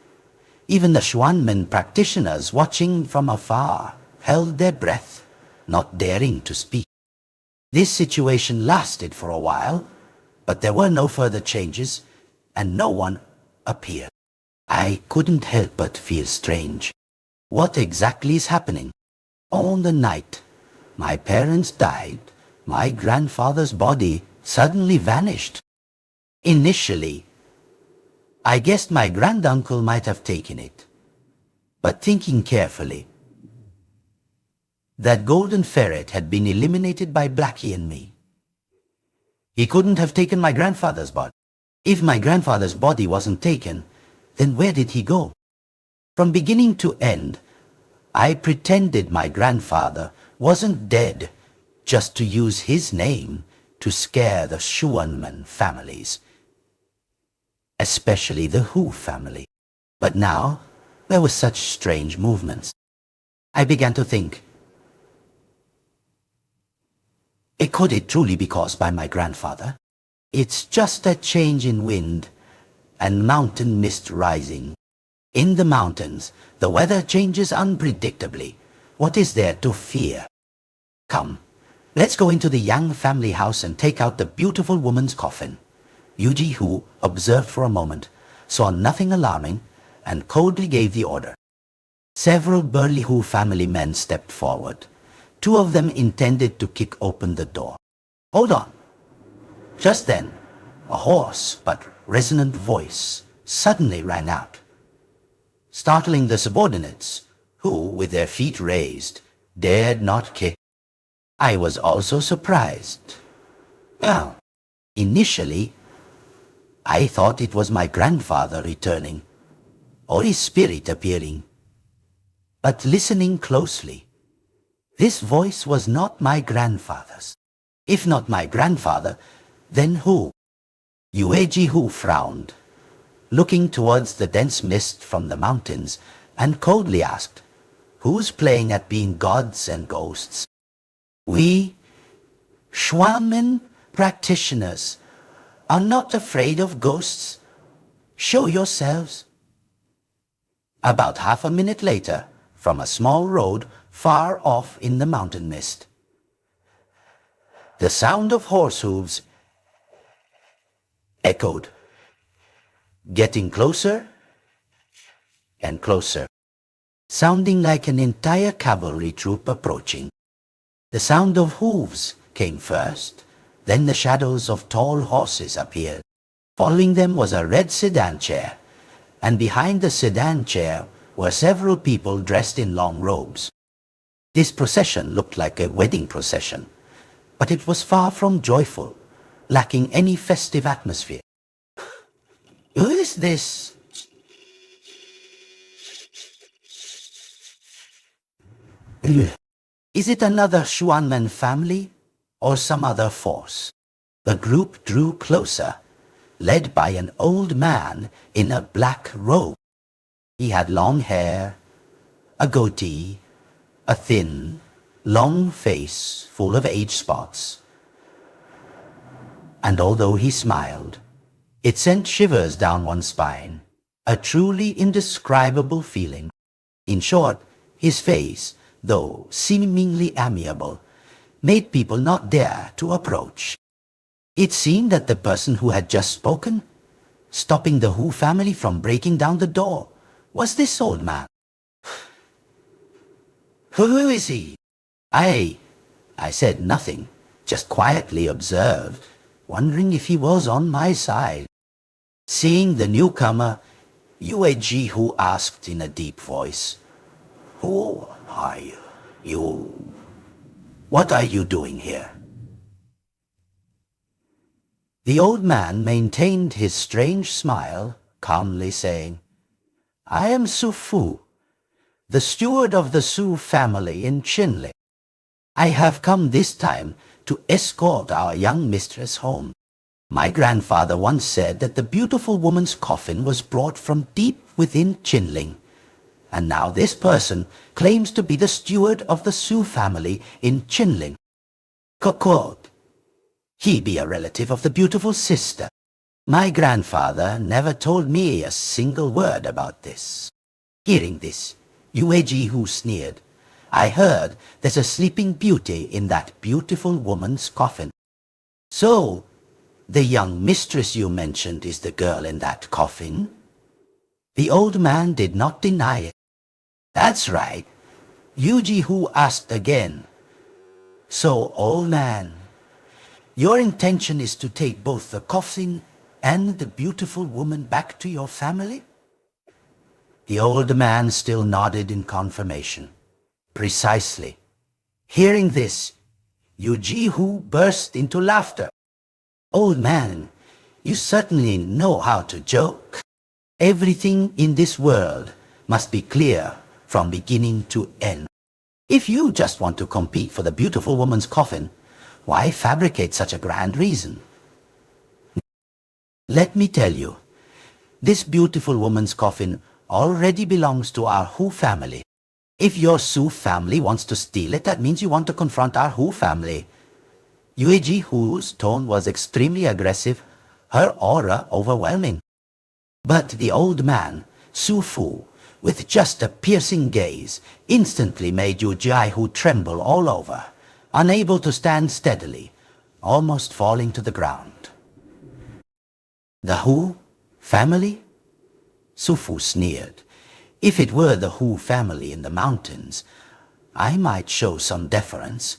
Even the Xuanmen practitioners watching from afar held their breath, not daring to speak. This situation lasted for a while, but there were no further changes, and no one appeared. I couldn't help but feel strange. What exactly is happening? On the night my parents died, my grandfather's body suddenly vanished. Initially, I guessed my granduncle might have taken it, but thinking carefully, that golden ferret had been eliminated by Blackie and me. He couldn't have taken my grandfather's body. If my grandfather's body wasn't taken, then where did he go? From beginning to end, I pretended my grandfather wasn't dead just to use his name to scare the Xuanmen families, especially the Hu family. But now, there were such strange movements. I began to think, could it truly be caused by my grandfather? It's just a change in wind and mountain mist rising. In the mountains, the weather changes unpredictably. What is there to fear? Come, let's go into the Yang family house and take out the beautiful woman's coffin. Yu Ji-hu observed for a moment, saw nothing alarming, and coldly gave the order. Several burly Hu family men stepped forward. Two of them intended to kick open the door. Hold on. Just then, a hoarse but resonant voice suddenly rang out, startling the subordinates, who, with their feet raised, dared not kick. I was also surprised. Well, initially, I thought it was my grandfather returning, or his spirit appearing. But listening closely, this voice was not my grandfather's. If not my grandfather, then who? Yue Ji-hu frowned, looking towards the dense mist from the mountains, and coldly asked, "Who's playing at being gods and ghosts?" "We, Xuanmen practitioners, are not afraid of ghosts. Show yourselves." About half a minute later, from a small road far off in the mountain mist, the sound of horse hooves echoed, getting closer and closer, sounding like an entire cavalry troop approaching. The sound of hooves came first, then the shadows of tall horses appeared. Following them was a red sedan chair, and behind the sedan chair were several people dressed in long robes. This procession looked like a wedding procession, but it was far from joyful, lacking any festive atmosphere. "Who is this?" "Is it another Xuanmen family or some other force?" The group drew closer, led by an old man in a black robe. He had long hair, a goatee, a thin, long face full of age spots. And although he smiled, it sent shivers down one's spine, a truly indescribable feeling. In short, his face, though seemingly amiable, made people not dare to approach. It seemed that the person who had just spoken, stopping the Hu family from breaking down the door, was this old man. "Who is he?" I said nothing, just quietly observed, wondering if he was on my side. Seeing the newcomer, Yueji Hu asked in a deep voice, "Who are you? What are you doing here?" The old man maintained his strange smile, calmly saying, "I am Su Fu, the steward of the Su family in Chinle. I have come this time to escort our young mistress home. My grandfather once said that the beautiful woman's coffin was brought from deep within Chinling, and now this person claims to be the steward of the Su family in Chinling. Could he be a relative of the beautiful sister? My grandfather never told me a single word about this." Hearing this, Yueji Hu sneered. "I heard there's a sleeping beauty in that beautiful woman's coffin. So, the young mistress you mentioned is the girl in that coffin?" The old man did not deny it. "That's right." Yuji Hu asked again, "So, old man, your intention is to take both the coffin and the beautiful woman back to your family?" The old man still nodded in confirmation. "Precisely." Hearing this, Yuji Hu burst into laughter. "Old man, you certainly know how to joke. Everything in this world must be clear from beginning to end. If you just want to compete for the beautiful woman's coffin, why fabricate such a grand reason? Let me tell you, this beautiful woman's coffin already belongs to our Hu family. If your Su family wants to steal it, that means you want to confront our Hu family." Yueji Hu's tone was extremely aggressive, her aura overwhelming. But the old man, Su Fu, with just a piercing gaze, instantly made Yuji Hu tremble all over, unable to stand steadily, almost falling to the ground. "The Hu family?" Su Fu sneered. "If it were the Hu family in the mountains, I might show some deference.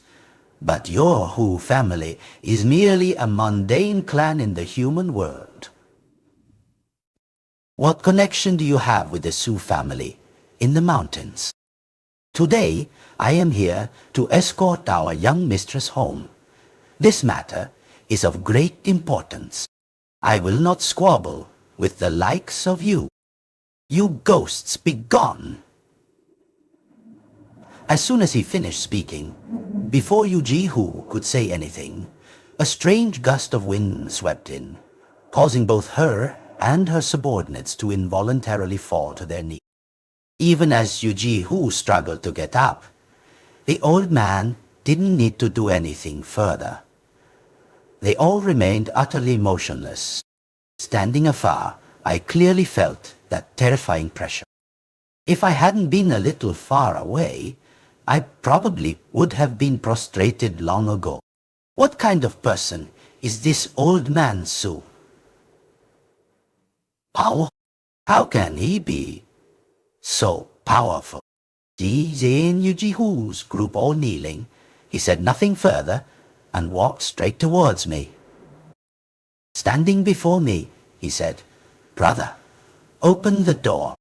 But your Hu family is merely a mundane clan in the human world. What connection do you have with the Su family in the mountains? Today, I am here to escort our young mistress home. This matter is of great importance. I will not squabble with the likes of you. You ghosts, be gone!" As soon as he finished speaking, before Yuji Hu could say anything, a strange gust of wind swept in, causing both her and her subordinates to involuntarily fall to their knees. Even as Yuji-Hu struggled to get up, the old man didn't need to do anything further. They all remained utterly motionless. Standing afar, I clearly felt that terrifying pressure. If I hadn't been a little far away, I probably would have been prostrated long ago. What kind of person is this old man, Su? How can he be so powerful? Seeing Yuji-Hu's group all kneeling, he said nothing further and walked straight towards me. Standing before me, he said, "Brother, open the door.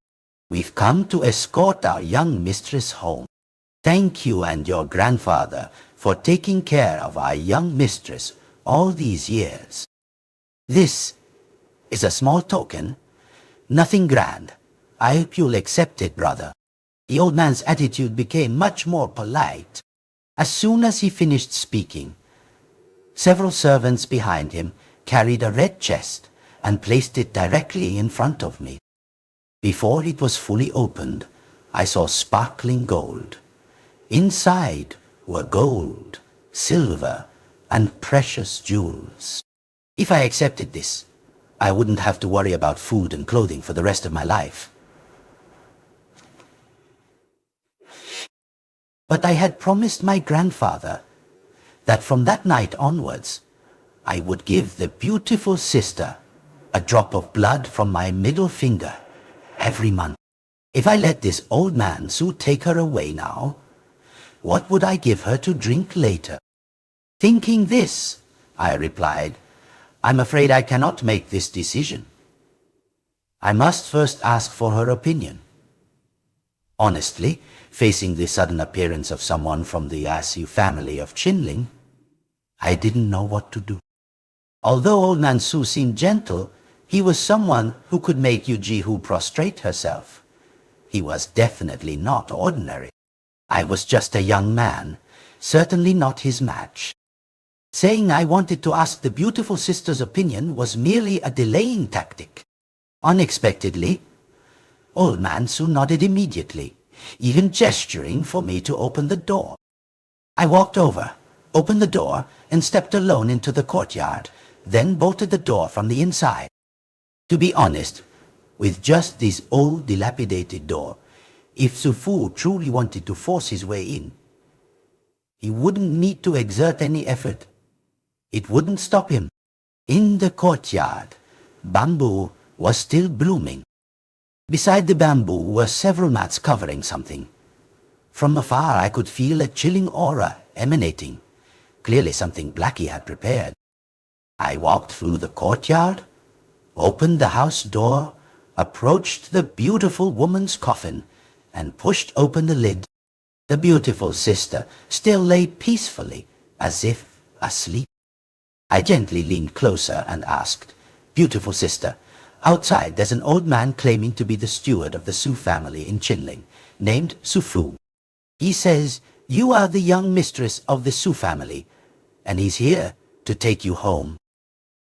We've come to escort our young mistress home. Thank you and your grandfather for taking care of our young mistress all these years. This is a small token, nothing grand. I hope you'll accept it, brother." The old man's attitude became much more polite. As soon as he finished speaking, several servants behind him carried a red chest and placed it directly in front of me. Before it was fully opened, I saw sparkling gold. Inside were gold, silver, and precious jewels. If I accepted this, I wouldn't have to worry about food and clothing for the rest of my life. But I had promised my grandfather that from that night onwards, I would give the beautiful sister a drop of blood from my middle finger every month. If I let this old man Su take her away now, what would I give her to drink later? Thinking this, I replied, "I'm afraid I cannot make this decision. I must first ask for her opinion." Honestly, facing the sudden appearance of someone from the Asu family of Qinling, I didn't know what to do. Although old man Su seemed gentle, he was someone who could make Yuji-Hu prostrate herself. He was definitely not ordinary. I was just a young man, certainly not his match. Saying I wanted to ask the beautiful sister's opinion was merely a delaying tactic. Unexpectedly, old man Su nodded immediately, even gesturing for me to open the door. I walked over, opened the door, and stepped alone into the courtyard, then bolted the door from the inside. To be honest, with just this old dilapidated door, if Su Fu truly wanted to force his way in, he wouldn't need to exert any effort. It wouldn't stop him. In the courtyard, bamboo was still blooming. Beside the bamboo were several mats covering something. From afar I could feel a chilling aura emanating, clearly something Blackie had prepared. I walked through the courtyard, opened the house door, approached the beautiful woman's coffin, and pushed open the lid. The beautiful sister still lay peacefully, as if asleep. I gently leaned closer and asked, "Beautiful sister, outside there's an old man claiming to be the steward of the Su family in Qinling, named Su Fu. He says you are the young mistress of the Su family, and he's here to take you home.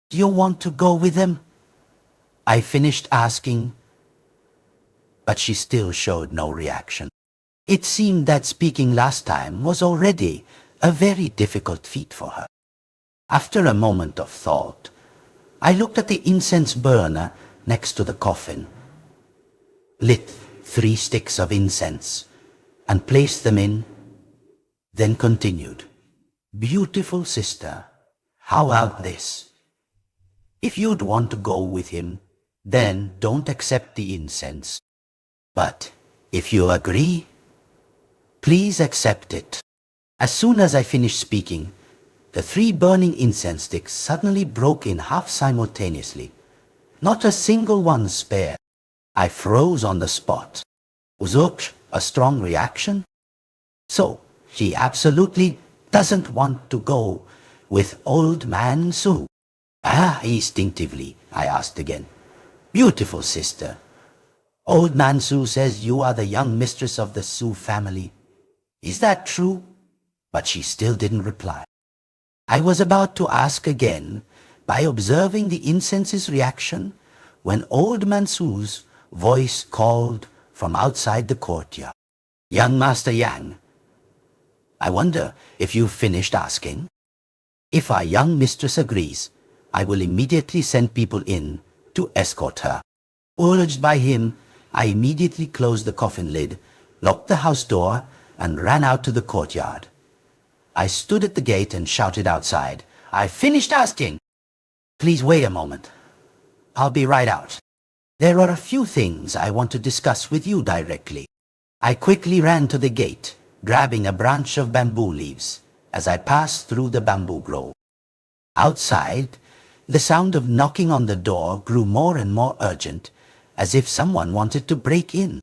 Do you want to go with him?" I finished asking, but she still showed no reaction. It seemed that speaking last time was already a very difficult feat for her. After a moment of thought, I looked at the incense burner next to the coffin, lit 3 sticks of incense, and placed them in, then continued, "Beautiful sister, how about this? If you'd want to go with him, then don't accept the incense. But if you agree, please accept it." As soon as I finished speaking, the 3 burning incense sticks suddenly broke in half simultaneously. Not a single one spared. I froze on the spot. Was it a strong reaction? So, she absolutely doesn't want to go with old man Su. Instinctively, I asked again, "Beautiful sister, old man Su says you are the young mistress of the Su family. Is that true?" But she still didn't reply. I was about to ask again, by observing the incense's reaction, when old Mansu's voice called from outside the courtyard. "Young Master Yang, I wonder if you've finished asking? If our young mistress agrees, I will immediately send people in to escort her." Urged by him, I immediately closed the coffin lid, locked the house door, and ran out to the courtyard. I stood at the gate and shouted outside, "I've finished asking! Please wait a moment. I'll be right out. There are a few things I want to discuss with you directly." I quickly ran to the gate, grabbing a branch of bamboo leaves as I passed through the bamboo grove. Outside, the sound of knocking on the door grew more and more urgent, as if someone wanted to break in.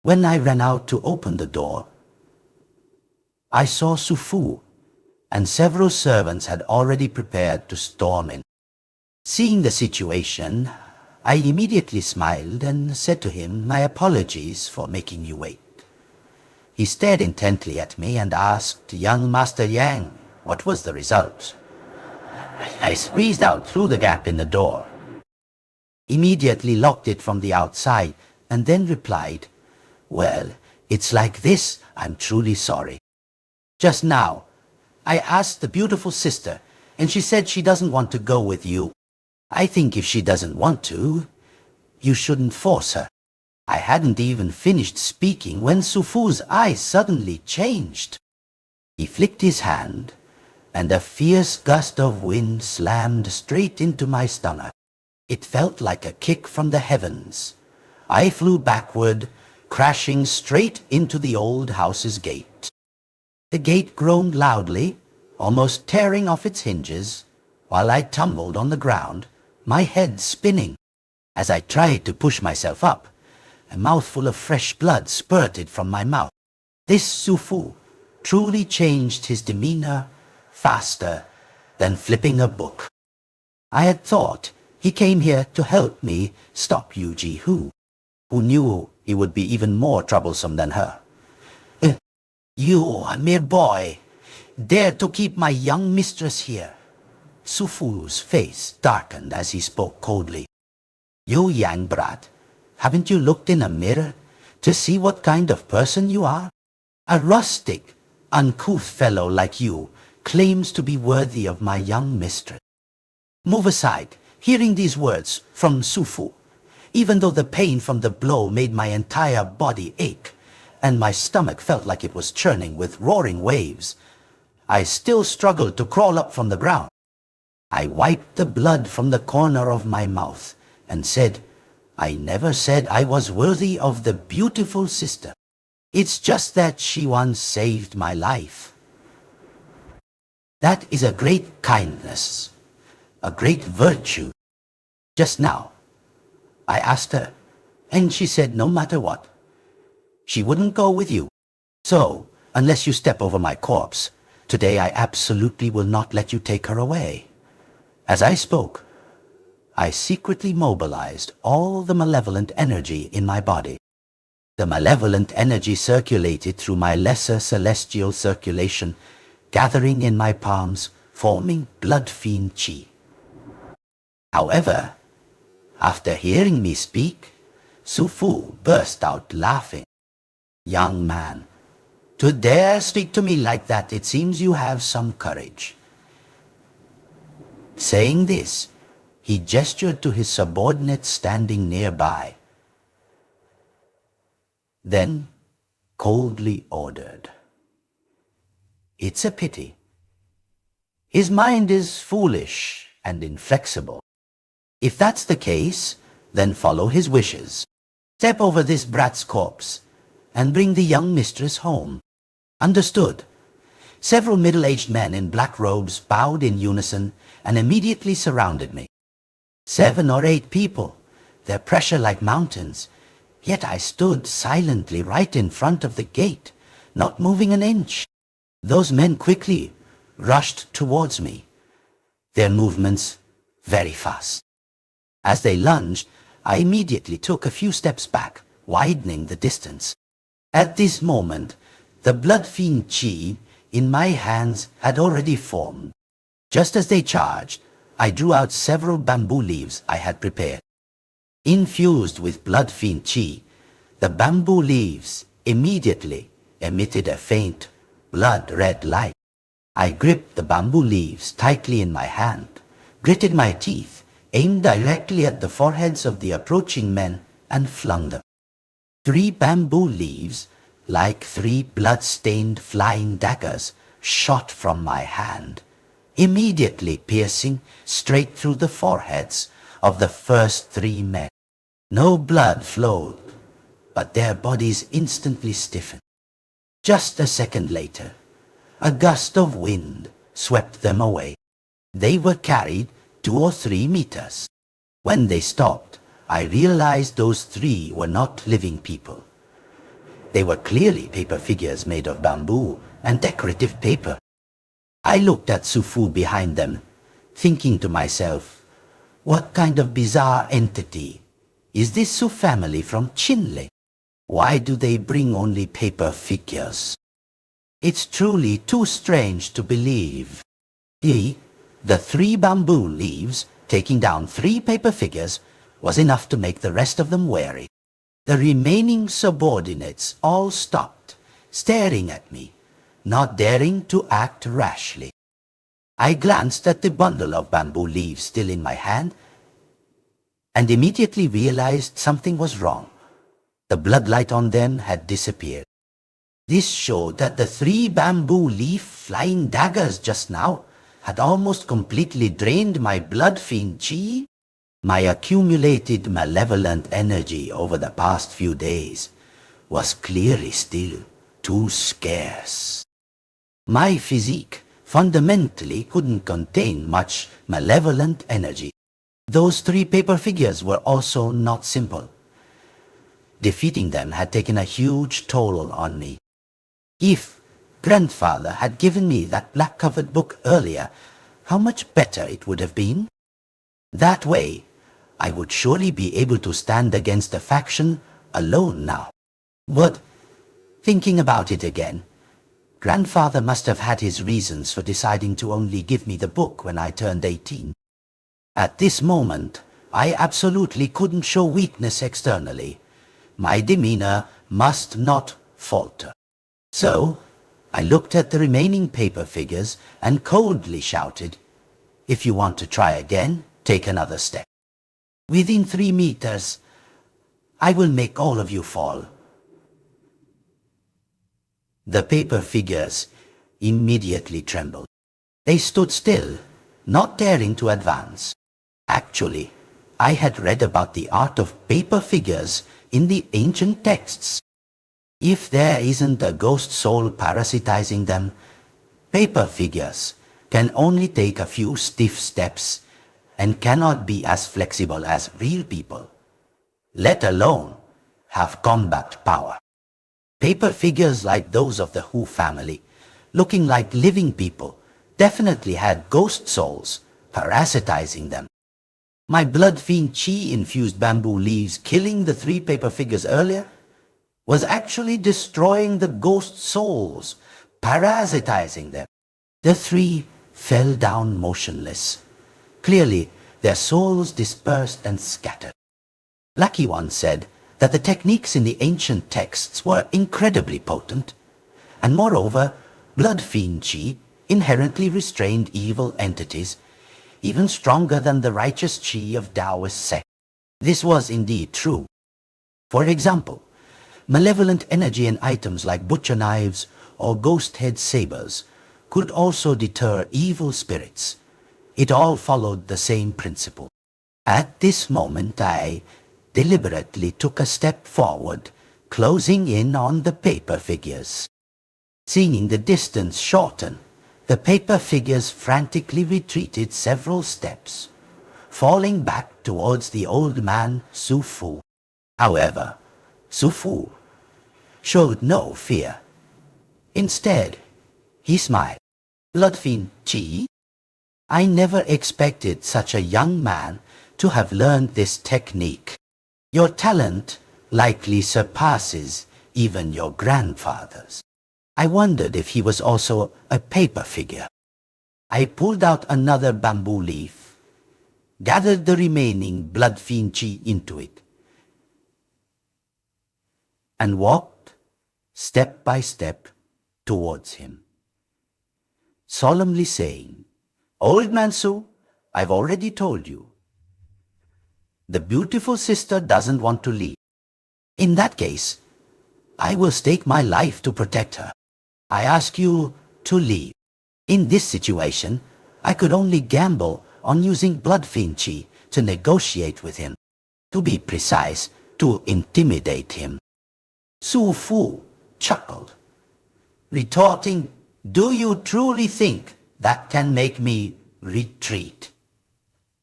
When I ran out to open the door, I saw Sufu, and several servants had already prepared to storm in. Seeing the situation, I immediately smiled and said to him, "My apologies for making you wait." He stared intently at me and asked young Master Yang what was the result. I squeezed out through the gap in the door, immediately locked it from the outside, and then replied, "Well, it's like this. I'm truly sorry. Just now, I asked the beautiful sister, and she said she doesn't want to go with you. I think if she doesn't want to, you shouldn't force her." I hadn't even finished speaking when Sufu's eyes suddenly changed. He flicked his hand, and a fierce gust of wind slammed straight into my stomach. It felt like a kick from the heavens. I flew backward, crashing straight into the old house's gate. The gate groaned loudly, almost tearing off its hinges, while I tumbled on the ground, my head spinning. As I tried to push myself up, a mouthful of fresh blood spurted from my mouth. This Sufu truly changed his demeanor faster than flipping a book. I had thought he came here to help me stop Yuji who knew he would be even more troublesome than her. "You, a mere boy, dare to keep my young mistress here." Sufu's face darkened as he spoke coldly. "You young brat, haven't you looked in a mirror to see what kind of person you are? A rustic, uncouth fellow like you claims to be worthy of my young mistress." "Move aside," hearing these words from Sufu, even though the pain from the blow made my entire body ache, and my stomach felt like it was churning with roaring waves, I still struggled to crawl up from the ground. I wiped the blood from the corner of my mouth and said, "I never said I was worthy of the beautiful sister. It's just that she once saved my life. That is a great kindness, a great virtue. Just now, I asked her, and she said no matter what, she wouldn't go with you. So, unless you step over my corpse, today I absolutely will not let you take her away." As I spoke, I secretly mobilized all the malevolent energy in my body. The malevolent energy circulated through my lesser celestial circulation, gathering in my palms, forming blood fiend chi. However, after hearing me speak, Sufu burst out laughing. "Young man, to dare speak to me like that, it seems you have some courage." Saying this, he gestured to his subordinate standing nearby. Then coldly ordered, "It's a pity. His mind is foolish and inflexible. If that's the case, then follow his wishes. Step over this brat's corpse and bring the young mistress home." "Understood." Several middle-aged men in black robes bowed in unison and immediately surrounded me. 7 or 8 people, their pressure like mountains, yet I stood silently right in front of the gate, not moving an inch. Those men quickly rushed towards me, their movements very fast. As they lunged, I immediately took a few steps back, widening the distance. At this moment, the blood fiend chi in my hands had already formed. Just as they charged, I drew out several bamboo leaves I had prepared. Infused with blood fiend chi, the bamboo leaves immediately emitted a faint, blood-red light. I gripped the bamboo leaves tightly in my hand, gritted my teeth, aimed directly at the foreheads of the approaching men, and flung them. 3 bamboo leaves, like 3 blood-stained flying daggers, shot from my hand, immediately piercing straight through the foreheads of the first 3 men. No blood flowed, but their bodies instantly stiffened. Just a second later, a gust of wind swept them away. They were carried 2 or 3 meters. When they stopped, I realized those 3 were not living people. They were clearly paper figures made of bamboo and decorative paper. I looked at Sufu behind them, thinking to myself, what kind of bizarre entity is this Su family from Chinle? Why do they bring only paper figures? It's truly too strange to believe. The 3 bamboo leaves, taking down 3 paper figures, was enough to make the rest of them wary. The remaining subordinates all stopped, staring at me, not daring to act rashly. I glanced at the bundle of bamboo leaves still in my hand and immediately realized something was wrong. The bloodlight on them had disappeared. This showed that the 3 bamboo leaf flying daggers just now had almost completely drained my blood fiend chi. My accumulated malevolent energy over the past few days was clearly still too scarce. My physique fundamentally couldn't contain much malevolent energy. Those 3 paper figures were also not simple. Defeating them had taken a huge toll on me. If grandfather had given me that black-covered book earlier, how much better it would have been. That way, I would surely be able to stand against the faction alone now. But, thinking about it again, grandfather must have had his reasons for deciding to only give me the book when I turned 18. At this moment, I absolutely couldn't show weakness externally. My demeanor must not falter. So, I looked at the remaining paper figures and coldly shouted, "If you want to try again, take another step. Within 3 meters, I will make all of you fall." The paper figures immediately trembled. They stood still, not daring to advance. Actually, I had read about the art of paper figures in the ancient texts. If there isn't a ghost soul parasitizing them, paper figures can only take a few stiff steps and cannot be as flexible as real people, let alone have combat power. Paper figures like those of the Hu family, looking like living people, definitely had ghost souls parasitizing them. My blood fiend chi-infused bamboo leaves killing the 3 paper figures earlier was actually destroying the ghost souls, parasitizing them. The 3 fell down motionless. Clearly, their souls dispersed and scattered. Blackie once said that the techniques in the ancient texts were incredibly potent, and moreover, blood fiend chi inherently restrained evil entities, even stronger than the righteous chi of Taoist sect. This was indeed true. For example, malevolent energy in items like butcher knives or ghost head sabers could also deter evil spirits. It all followed the same principle. At this moment, I deliberately took a step forward, closing in on the paper figures. Seeing the distance shorten, the paper figures frantically retreated several steps, falling back towards the old man Su Fu. However, Su Fu showed no fear. Instead, he smiled. "Blood fiend chi? I never expected such a young man to have learned this technique. Your talent likely surpasses even your grandfather's." I wondered if he was also a paper figure. I pulled out another bamboo leaf, gathered the remaining blood fiend chi into it, and walked step by step towards him, solemnly saying, "Old man Su, I've already told you. The beautiful sister doesn't want to leave. In that case, I will stake my life to protect her. I ask you to leave. In this situation, I could only gamble on using blood fiend chi to negotiate with him. To be precise, to intimidate him." Su Fu chuckled, retorting, "Do you truly think that can make me retreat?"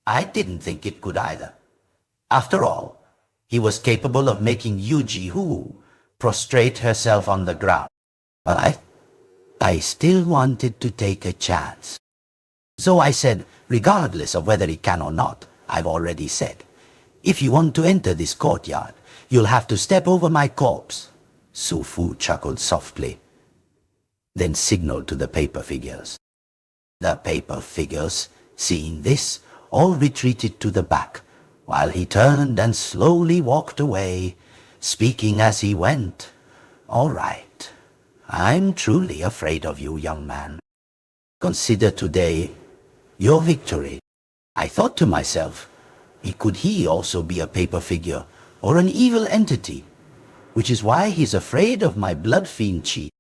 I didn't think it could either. After all, he was capable of making Yuji Hu prostrate herself on the ground. But I still wanted to take a chance. So I said, regardless of whether he can or not, I've already said, "If you want to enter this courtyard, you'll have to step over my corpse." Su Fu chuckled softly, then signaled to the paper figures. The paper figures, seeing this, all retreated to the back, while he turned and slowly walked away, speaking as he went, "All right, I'm truly afraid of you, young man. Consider today your victory." I thought to myself, could he also be a paper figure or an evil entity, which is why he's afraid of my blood fiend chi.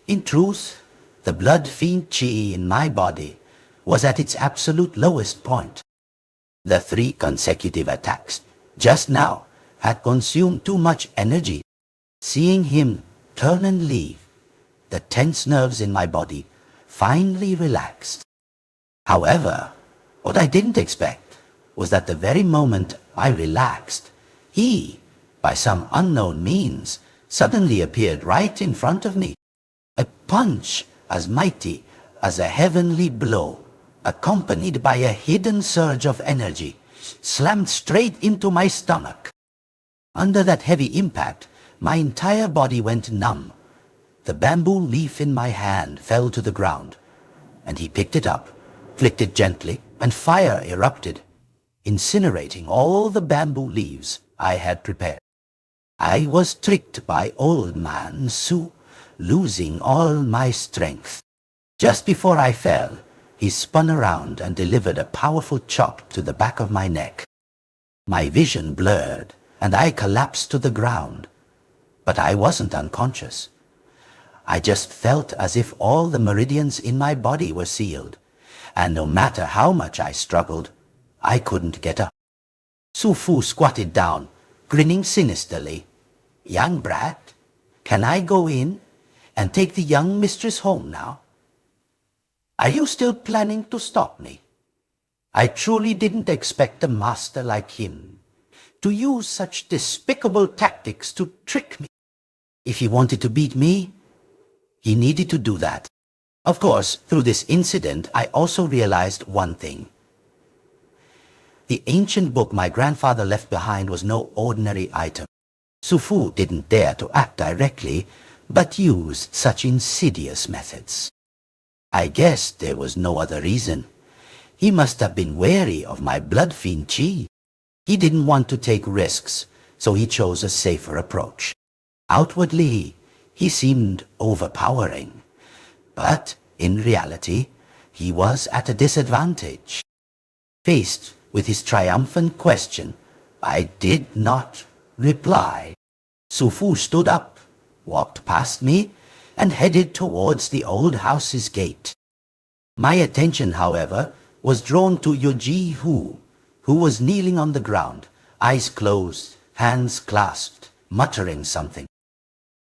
In truth, the blood fiend chi in my body was at its absolute lowest point. The 3 consecutive attacks just now had consumed too much energy. Seeing him turn and leave, the tense nerves in my body finally relaxed. However, what I didn't expect was that the very moment I relaxed, he, by some unknown means, suddenly appeared right in front of me. A punch as mighty as a heavenly blow, accompanied by a hidden surge of energy, slammed straight into my stomach. Under that heavy impact, my entire body went numb. The bamboo leaf in my hand fell to the ground, and he picked it up, flicked it gently, and fire erupted, incinerating all the bamboo leaves I had prepared. I was tricked by old man Su, losing all my strength. Just before I fell, he spun around and delivered a powerful chop to the back of my neck. My vision blurred, and I collapsed to the ground. But I wasn't unconscious. I just felt as if all the meridians in my body were sealed, and no matter how much I struggled, I couldn't get up. Su Fu squatted down, grinning sinisterly. "Young brat, can I go in and take the young mistress home now? Are you still planning to stop me? I truly didn't expect a master like him to use such despicable tactics to trick me. If he wanted to beat me, he needed to do that." Of course, through this incident, I also realized one thing. The ancient book my grandfather left behind was no ordinary item. Su Fu didn't dare to act directly, but used such insidious methods. I guess there was no other reason. He must have been wary of my blood fiend chi. He didn't want to take risks, so he chose a safer approach. Outwardly, he seemed overpowering, but in reality, he was at a disadvantage. Faced with his triumphant question, I did not reply. Su Fu stood up, walked past me, and headed towards the old house's gate. My attention, however, was drawn to Yuji Hu, who was kneeling on the ground, eyes closed, hands clasped, muttering something.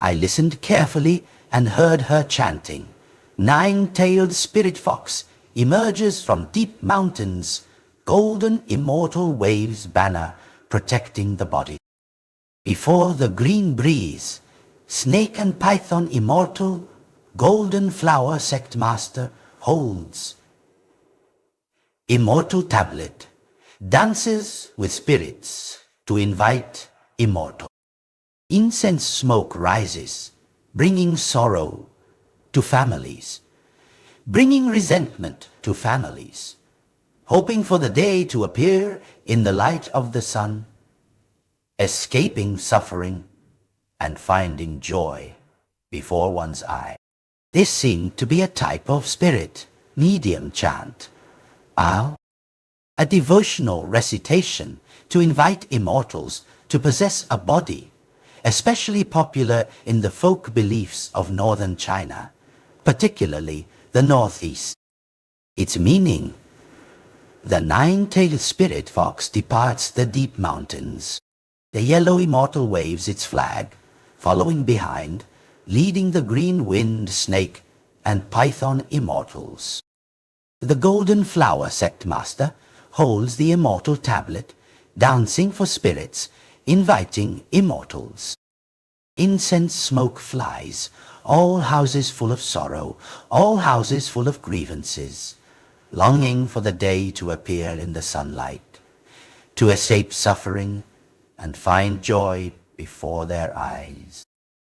I listened carefully and heard her chanting. "Nine-tailed spirit fox emerges from deep mountains, golden immortal waves banner protecting the body. Before the green breeze, snake and python immortal, golden flower sect master holds immortal tablet, dances with spirits to invite immortal. Incense smoke rises, bringing sorrow to families, bringing resentment to families, hoping for the day to appear in the light of the sun, escaping suffering and finding joy before one's eye. This seemed to be a type of spirit medium chant, a devotional recitation to invite immortals to possess a body, especially popular in the folk beliefs of northern China, particularly the northeast. Its meaning: the nine-tailed spirit fox departs the deep mountains. The yellow immortal waves its flag, following behind, leading the green wind snake and python immortals. The golden flower sect master holds the immortal tablet, dancing for spirits, inviting immortals. Incense smoke flies, all houses full of sorrow, all houses full of grievances, longing for the day to appear in the sunlight, to escape suffering and find joy before their eyes.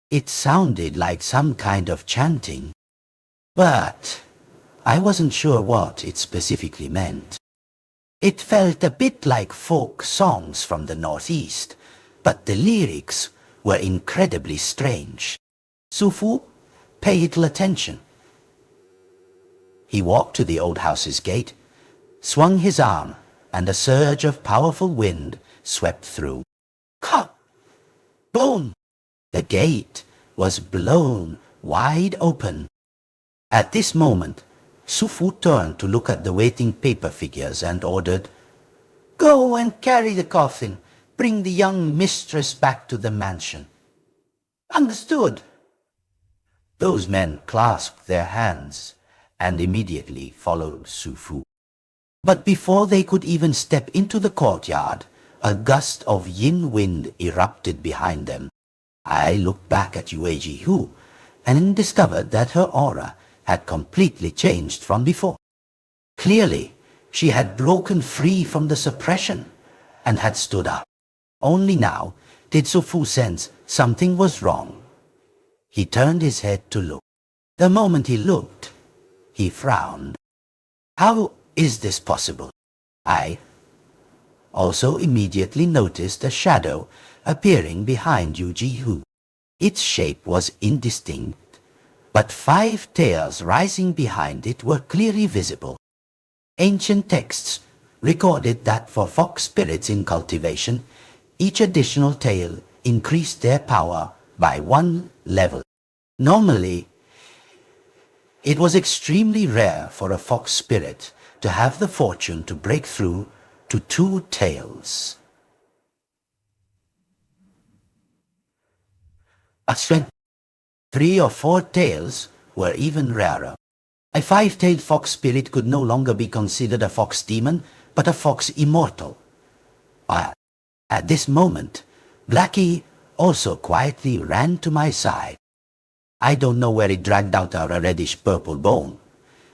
It sounded like some kind of chanting, but I wasn't sure what it specifically meant. It felt a bit like folk songs from the Northeast, but the lyrics were incredibly strange. Sufu, pay little attention. He walked to the old house's gate, swung his arm, and a surge of powerful wind swept through. Cut! Boom! The gate was blown wide open. At this moment, Sufu turned to look at the waiting paper figures and ordered, "Go and carry the coffin. Bring the young mistress back to the mansion." "Understood." Those men clasped their hands and immediately followed Sufu. But before they could even step into the courtyard, a gust of yin wind erupted behind them. I looked back at Yue Jihu and discovered that her aura had completely changed from before. Clearly, she had broken free from the suppression and had stood up. Only now did Sufu sense something was wrong. He turned his head to look. The moment he looked, he frowned. How is this possible? I also immediately noticed a shadow appearing behind Yu Jihu. Its shape was indistinct, but 5 tails rising behind it were clearly visible. Ancient texts recorded that for fox spirits in cultivation, each additional tail increased their power by 1 level. Normally, it was extremely rare for a fox spirit to have the fortune to break through to 2 tails. A strength 3 or 4 tails were even rarer. A 5-tailed fox spirit could no longer be considered a fox demon, but a fox immortal. At this moment, Blackie also quietly ran to my side. I don't know where it dragged out our reddish-purple bone,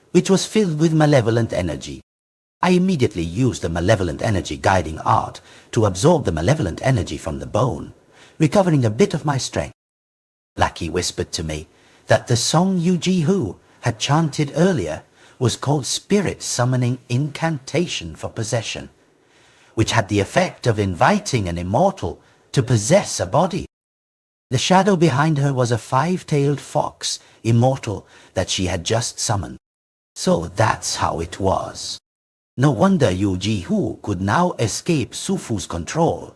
which was filled with malevolent energy. I immediately used the malevolent energy guiding art to absorb the malevolent energy from the bone, recovering a bit of my strength. Blackie whispered to me that the song Yu Jihu had chanted earlier was called Spirit Summoning Incantation for Possession, which had the effect of inviting an immortal to possess a body. The shadow behind her was a 5-tailed fox immortal that she had just summoned. So that's how it was. No wonder Yu Jihu could now escape Sufu's control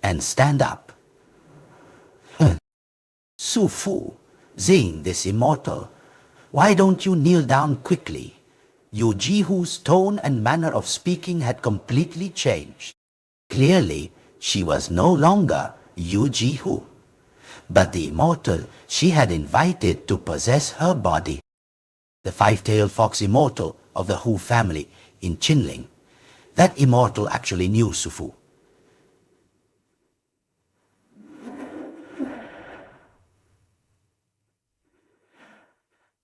and stand up. Sufu, seeing this immortal, why don't you kneel down quickly? Yu Jihu's tone and manner of speaking had completely changed. Clearly, she was no longer Yu Jihu, but the immortal she had invited to possess her body. The 5-tailed fox immortal of the Hu family in Qinling. That immortal actually knew Sufu.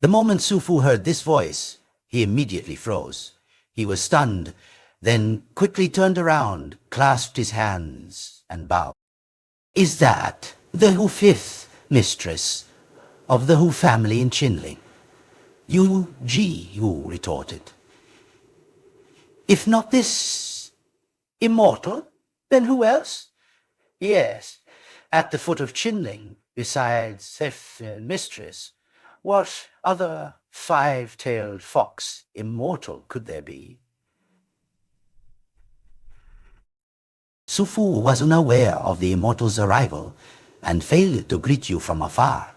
The moment Sufu heard this voice, he immediately froze. He was stunned, then quickly turned around, clasped his hands, and bowed. "Is that the Hu 5th mistress of the Hu family in Qinling?" Yu Jihu retorted. If not this immortal, then who else? Yes, at the foot of Chinling, besides Seth and Mistress, what other five-tailed fox immortal could there be? Sufu was unaware of the immortal's arrival and failed to greet you from afar.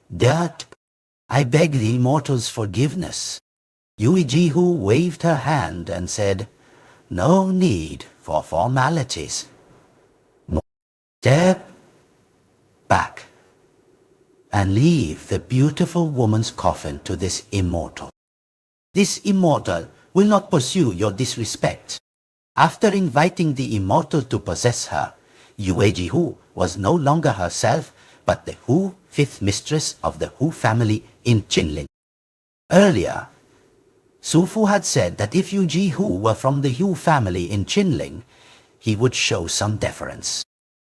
That I beg the immortal's forgiveness. Yuijihu waved her hand and said, "No need for formalities. Step back and leave the beautiful woman's coffin to this immortal. This immortal will not pursue your disrespect." After inviting the immortal to possess her, Yuejihu was no longer herself, but the Hu fifth mistress of the Hu family in Chinling. Earlier, Sufu had said that if Yujihu were from the Hu family in Chinling, he would show some deference.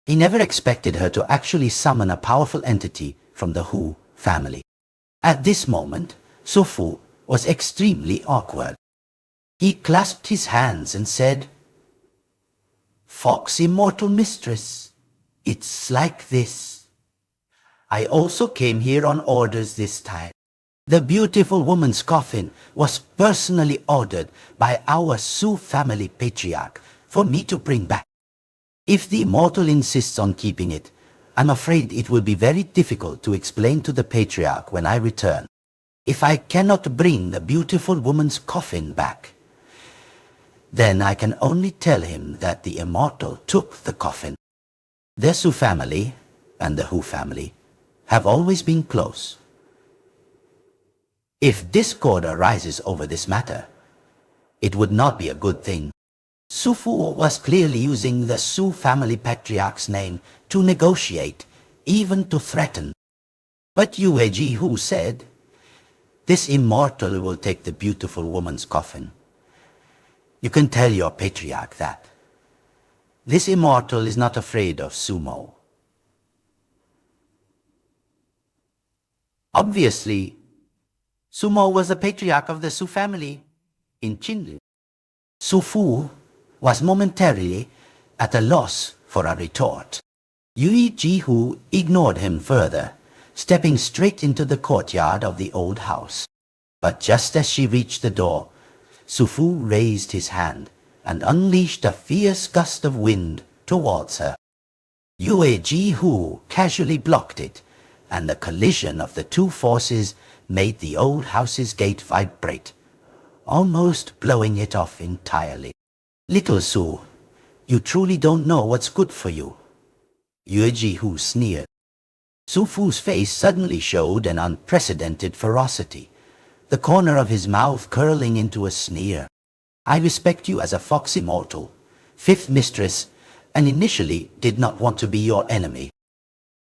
He never expected her to actually summon a powerful entity from the Hu family. At this moment, Sufu was extremely awkward. He clasped his hands and said, "Fox Immortal Mistress, it's like this. I also came here on orders this time. The beautiful woman's coffin was personally ordered by our Su family patriarch for me to bring back. If the immortal insists on keeping it, I'm afraid it will be very difficult to explain to the patriarch when I return. If I cannot bring the beautiful woman's coffin back, then I can only tell him that the immortal took the coffin. The Su family and the Hu family have always been close. If discord arises over this matter, it would not be a good thing." Sufu was clearly using the Su family patriarch's name to negotiate, even to threaten. But Yueji said, "This immortal will take the beautiful woman's coffin. You can tell your patriarch that. This immortal is not afraid of sumo." Obviously, Sumo was the patriarch of the Su family in Chinling. Sufu was momentarily at a loss for a retort. Yui Jihu ignored him further, stepping straight into the courtyard of the old house. But just as she reached the door, Sufu raised his hand and unleashed a fierce gust of wind towards her. Yue Jihu casually blocked it, and the collision of the two forces made the old house's gate vibrate, almost blowing it off entirely. "Little Su, you truly don't know what's good for you," Yue Jihu sneered. Sufu's face suddenly showed an unprecedented ferocity, the corner of his mouth curling into a sneer. "I respect you as a Fox Immortal, fifth mistress, and initially did not want to be your enemy.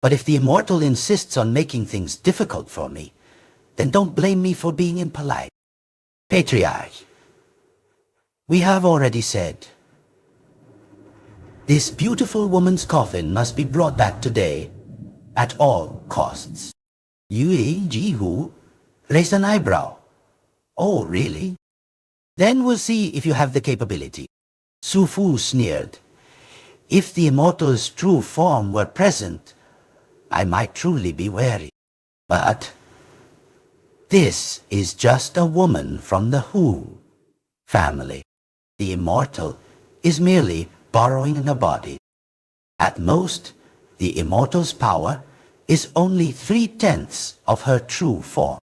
But if the Immortal insists on making things difficult for me, then don't blame me for being impolite. Patriarch, we have already said, this beautiful woman's coffin must be brought back today, at all costs." Yui Jihu raised an eyebrow. "Oh, really? Then we'll see if you have the capability." Sufu sneered. "If the immortal's true form were present, I might truly be wary. But this is just a woman from the Hu family. The immortal is merely borrowing a body. At most, the immortal's power is only 3/10 of her true form.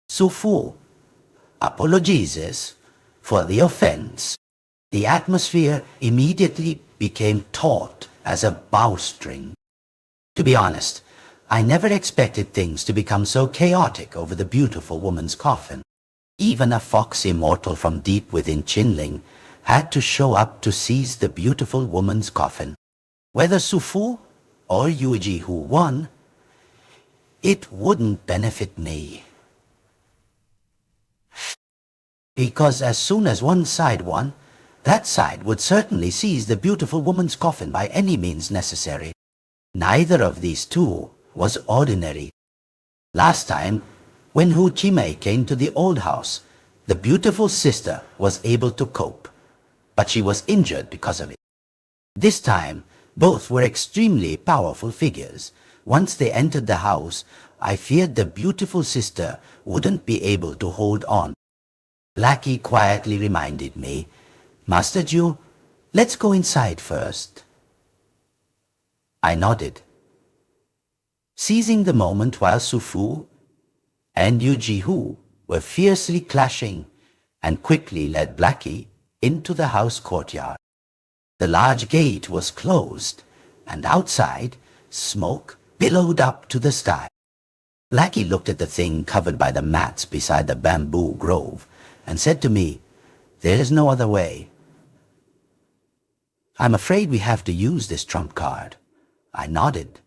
Sufu apologizes for the offense." The atmosphere immediately became taut as a bowstring. To be honest, I never expected things to become so chaotic over the beautiful woman's coffin. Even a Fox Immortal from deep within Chinling had to show up to seize the beautiful woman's coffin. Whether Sufu or Yuji won, it wouldn't benefit me. Because as soon as one side won, that side would certainly seize the beautiful woman's coffin by any means necessary. Neither of these two was ordinary. Last time, when Hu Chimei came to the old house, the beautiful sister was able to cope, but she was injured because of it. This time, both were extremely powerful figures. Once they entered the house, I feared the beautiful sister wouldn't be able to hold on. Blackie quietly reminded me, "Master Ju, let's go inside first." I nodded, seizing the moment while Su Fu and Yu Ji-hu were fiercely clashing, and quickly led Blackie into the house courtyard. The large gate was closed, and outside, smoke billowed up to the sky. Blackie looked at the thing covered by the mats beside the bamboo grove and said to me, "There's no other way." "I'm afraid we have to use this trump card." I nodded.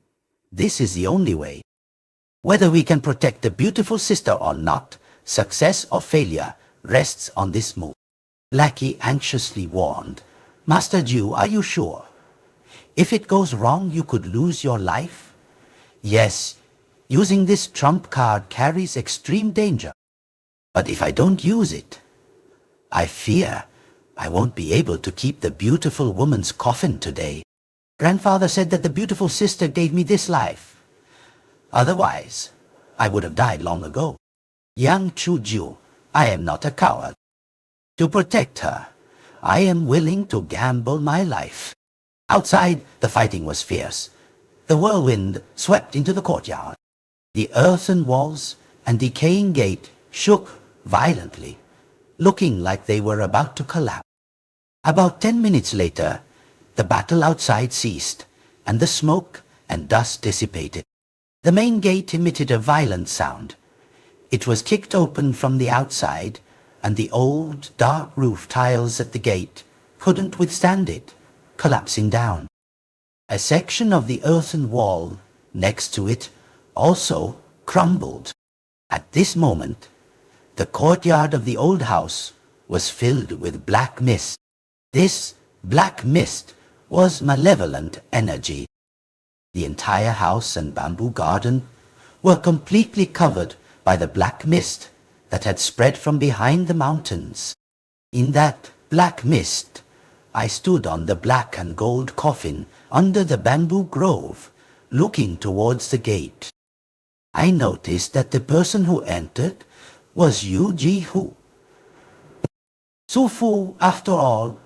"This is the only way. Whether we can protect the beautiful sister or not, success or failure rests on this move." Blackie anxiously warned, "Master Ju, are you sure? If it goes wrong, you could lose your life." "Yes, using this trump card carries extreme danger. But if I don't use it, I fear I won't be able to keep the beautiful woman's coffin today. Grandfather said that the beautiful sister gave me this life. Otherwise, I would have died long ago. Yang Chu-ju, I am not a coward. To protect her, I am willing to gamble my life." Outside, the fighting was fierce. The whirlwind swept into the courtyard. The earthen walls and decaying gate shook violently, looking like they were about to collapse. About 10 minutes later, the battle outside ceased, and the smoke and dust dissipated. The main gate emitted a violent sound. It was kicked open from the outside, and the old, dark roof tiles at the gate couldn't withstand it, collapsing down. A section of the earthen wall next to it also crumbled. At this moment, the courtyard of the old house was filled with black mist. This black mist was malevolent energy. The entire house and bamboo garden were completely covered by the black mist that had spread from behind the mountains. In that black mist, I stood on the black and gold coffin under the bamboo grove, looking towards the gate. I noticed that the person who entered was Yu Ji-hu. Su Fu, after all,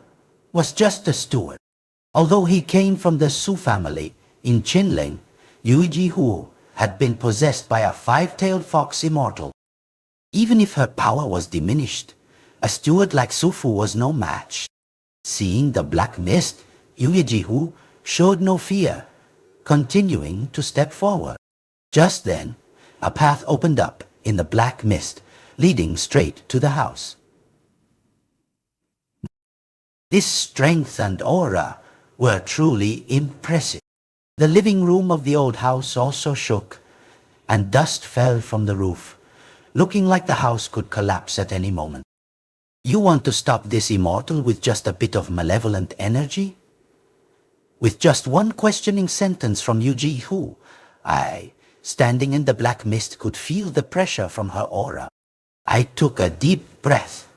was just a steward. Although he came from the Su family in Chinling, Yu Ji-hu had been possessed by a 5-tailed Fox Immortal. Even if her power was diminished, a steward like Su Fu was no match. Seeing the black mist, Yu Ji-hu showed no fear, continuing to step forward. Just then, a path opened up in the black mist, leading straight to the house. This strength and aura were truly impressive. The living room of the old house also shook, and dust fell from the roof, looking like the house could collapse at any moment. "You want to stop this immortal with just a bit of malevolent energy?" With just one questioning sentence from Yu Ji-hu, I, standing in the black mist, could feel the pressure from her aura. I took a deep breath,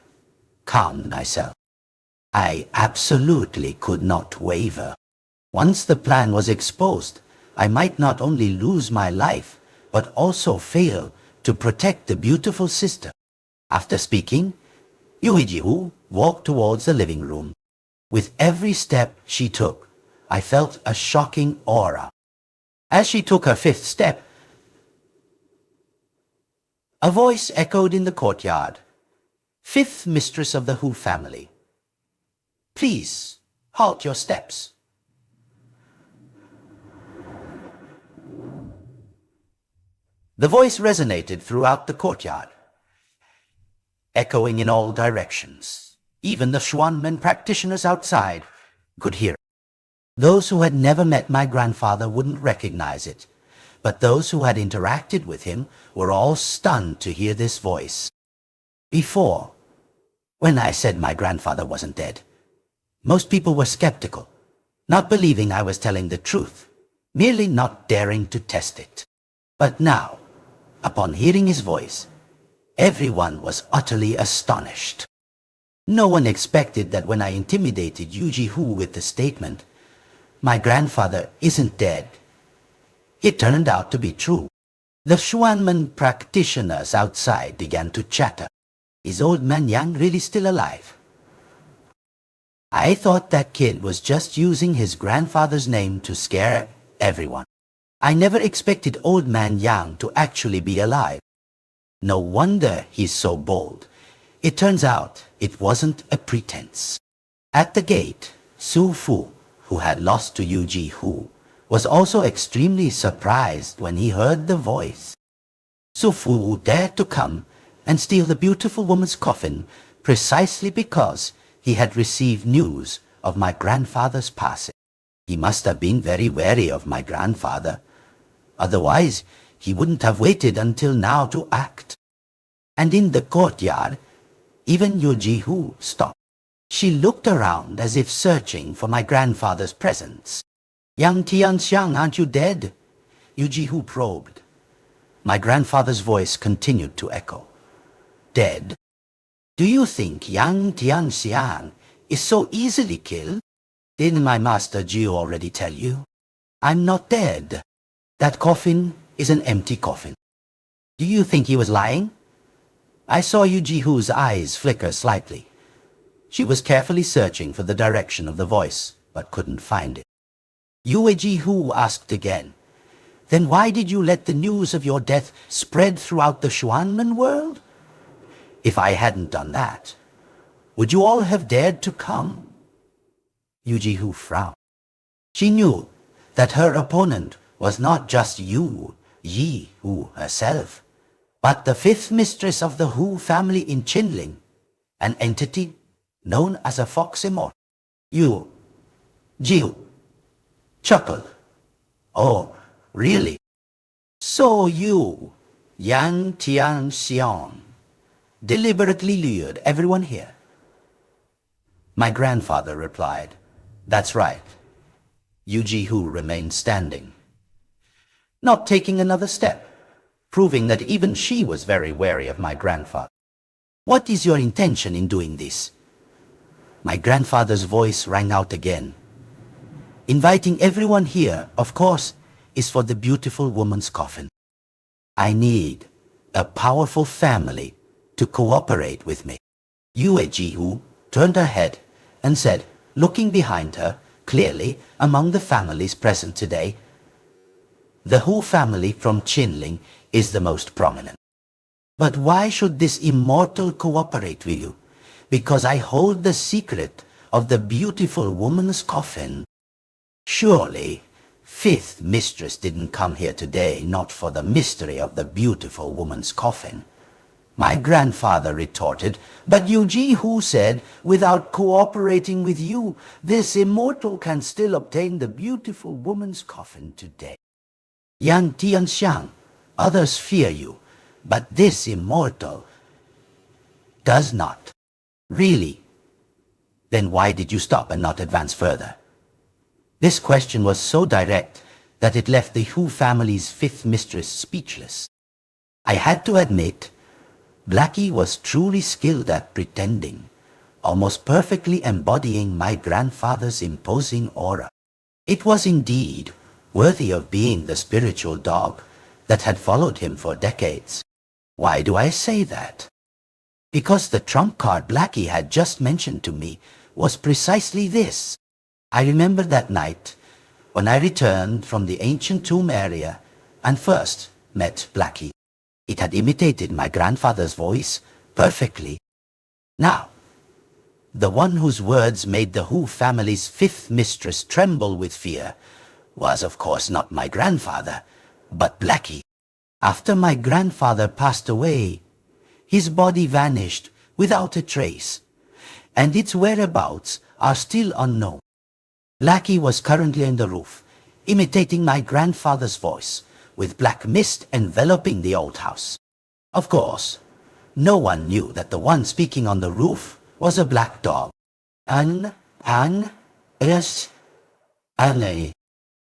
calmed myself. I absolutely could not waver. Once the plan was exposed, I might not only lose my life, but also fail to protect the beautiful sister. After speaking, Yu Ji-hu walked towards the living room. With every step she took, I felt a shocking aura. As she took her 5th step, a voice echoed in the courtyard. "5th mistress of the Hu family, please halt your steps." The voice resonated throughout the courtyard, echoing in all directions. Even the Xuanmen practitioners outside could hear it. Those who had never met my grandfather wouldn't recognize it, but those who had interacted with him were all stunned to hear this voice. Before, when I said my grandfather wasn't dead, most people were skeptical, not believing I was telling the truth, merely not daring to test it. But now, Upon hearing his voice, everyone was utterly astonished. No one expected that when I intimidated Yuji-Hu with the statement, "My grandfather isn't dead," it turned out to be true. The Xuanmen practitioners outside began to chatter. Is old man Yang really still alive? I thought that kid was just using his grandfather's name to scare everyone. I never expected old man Yang to actually be alive. No wonder he's so bold. It turns out it wasn't a pretense. At the gate, Su Fu, who had lost to Yuji-Hu, was also extremely surprised when he heard the voice. Su Fu dared to come and steal the beautiful woman's coffin precisely because he had received news of my grandfather's passing. He must have been very wary of my grandfather. Otherwise, he wouldn't have waited until now to act. And in the courtyard, even Yuji-Hu stopped. She looked around as if searching for my grandfather's presence. "Yang Tianxiang, aren't you dead?" Yuji-Hu probed. My grandfather's voice continued to echo. "Dead? Do you think Yang Tianxiang is so easily killed? Didn't my master Jiu already tell you? I'm not dead. That coffin is an empty coffin. Do you think he was lying?" I saw Yuji-Hu's eyes flicker slightly. She was carefully searching for the direction of the voice, but couldn't find it. Yuji-Hu asked again, "Then why did you let the news of your death spread throughout the Xuanmen world? If I hadn't done that, would you all have dared to come?" Yuji-Hu frowned. She knew that her opponent was not just Yi-Hu herself, but the fifth mistress of the Hu family in Qinling, an entity known as a Fox Immortal. Jiu chuckled. "Oh, really? So you, Yang Tianxiang, deliberately lured everyone here?" My grandfather replied, "That's right." Yuji-Hu remained standing, not taking another step, proving that even she was very wary of my grandfather. "What is your intention in doing this?" My grandfather's voice rang out again. "Inviting everyone here, of course, is for the beautiful woman's coffin. I need a powerful family to cooperate with me." Yuji-Hu turned her head and said, looking behind her, clearly among the families present today, "The Hu family from Qinling is the most prominent. But why should this immortal cooperate with you? Because I hold the secret of the beautiful woman's coffin. Surely, fifth mistress didn't come here today not for the mystery of the beautiful woman's coffin." My grandfather retorted, "But Yuji-Hu said, without cooperating with you, this immortal can still obtain the beautiful woman's coffin today. Yang Tianxiang, others fear you, but this immortal does not." "Really? Then why did you stop and not advance further?" This question was so direct that it left the Hu family's fifth mistress speechless. I had to admit, Blackie was truly skilled at pretending, almost perfectly embodying my grandfather's imposing aura. It was indeed worthy of being the spiritual dog that had followed him for decades. Why do I say that? Because the trump card Blackie had just mentioned to me was precisely this. I remember that night when I returned from the ancient tomb area and first met Blackie. It had imitated my grandfather's voice perfectly. Now, the one whose words made the Hu family's fifth mistress tremble with fear was, of course, not my grandfather, but Blackie. After my grandfather passed away, his body vanished without a trace, and its whereabouts are still unknown. Blackie was currently in the roof, imitating my grandfather's voice, with black mist enveloping the old house. Of course, no one knew that the one speaking on the roof was a black dog. Yes, Anne.